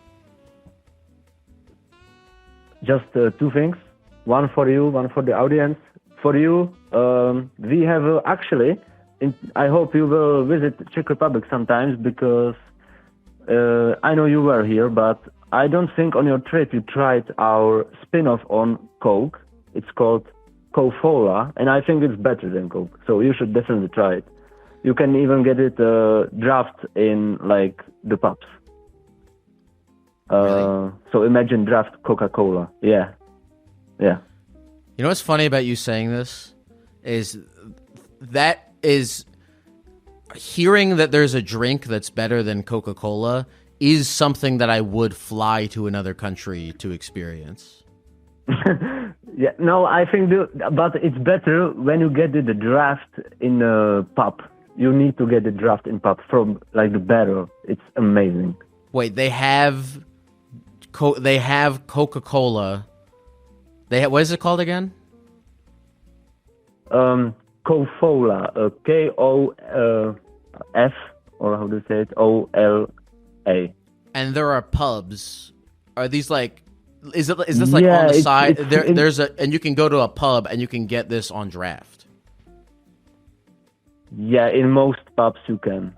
Just two things. One for you, one for the audience. For you, we have actually, I hope you will visit Czech Republic sometimes, because I know you were here, but I don't think on your trip you tried our spin-off on Coke. It's called Coca-Cola, and I think it's better than Coke, so you should definitely try it. You can even get it draft in like the pubs. Really? So imagine draft Coca-Cola. Yeah. You know what's funny about you saying this is hearing that there's a drink that's better than Coca-Cola is something that I would fly to another country to experience. Yeah, no, I think, but it's better when you get the draft in a pub. You need to get the draft in pub from like the barrel. It's amazing. Wait, they have Coca-Cola. What is it called again? Coca-Cola, K-O-F, or how do you say it? O-L-A. And there are pubs. Are these like? Is this like on the side? And you can go to a pub and you can get this on draft. Yeah, in most pubs you can.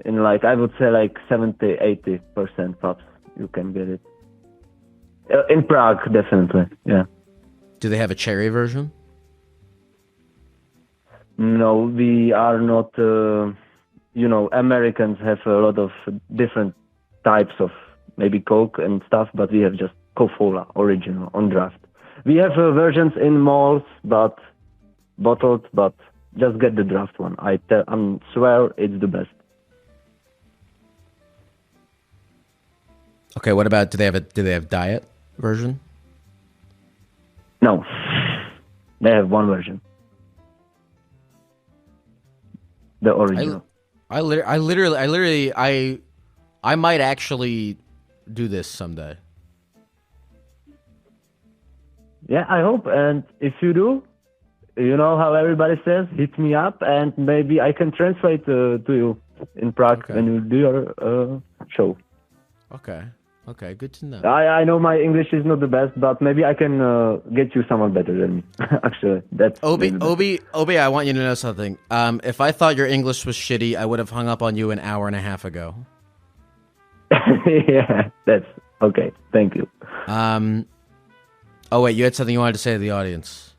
In like, I would say like 70-80% pubs you can get it. In Prague, definitely. Yeah. Do they have a cherry version? No, we are not. Americans have a lot of different types of maybe Coke and stuff, but we have just Coca-Cola original on draft. We have versions in malls, but bottled, but just get the draft one. I swear it's the best. Okay, what about do they have diet version? No, they have one version. The original. I might actually do this someday. Yeah, I hope. And if you do, you know how everybody says, hit me up, and maybe I can translate to you in Prague when you do your show. Okay, good to know. I know my English is not the best, but maybe I can get you someone better than me. Actually, that's Obi. I want you to know something. If I thought your English was shitty, I would have hung up on you an hour and a half ago. Yeah, that's okay. Thank you. Oh wait, you had something you wanted to say to the audience.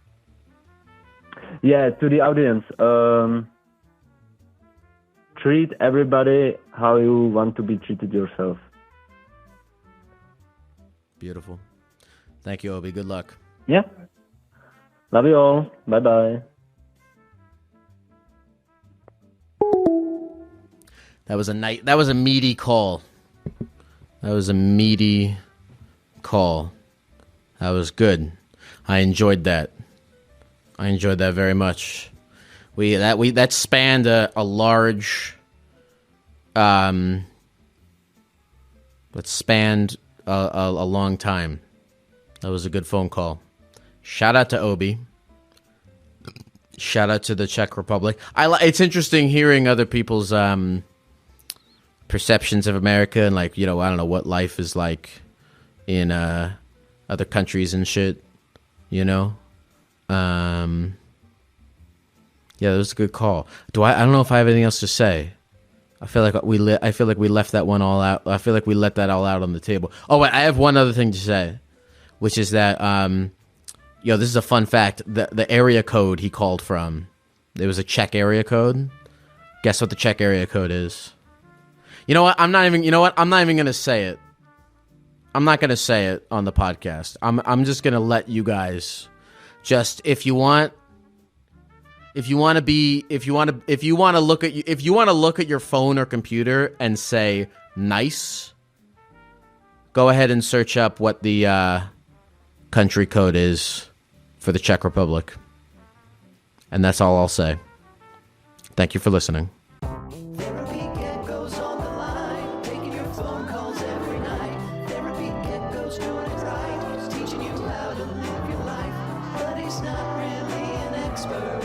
treat everybody how you want to be treated yourself. Beautiful. Thank you, Obi. Good luck. Yeah. Love you all. Bye-bye. That was a meaty call. That was a meaty call. That was good. I enjoyed that. I enjoyed that very much. That spanned a large that spanned a long time. That was a good phone call. Shout out to Obi. Shout out to the Czech Republic. It's interesting hearing other people's perceptions of America and, like, you know, I don't know what life is like in other countries and shit, you know. Yeah, that was a good call. I don't know if I have anything else to say. I feel like we left that one all out. I feel like we let that all out on the table. Oh wait, I have one other thing to say, which is that this is a fun fact. The area code he called from, it was a Czech area code. Guess what the Czech area code is? You know what? I'm not even gonna say it. I'm not gonna say it on the podcast. I'm just gonna let you guys just, if you want to look at your phone or computer and say nice, go ahead and search up what the country code is for the Czech Republic. And that's all I'll say. Thank you for listening. Therapy Gecko's on the line, taking your phone calls every night. Therapy Gecko's doing it right, he's teaching you how to live your life, but he's not really an expert.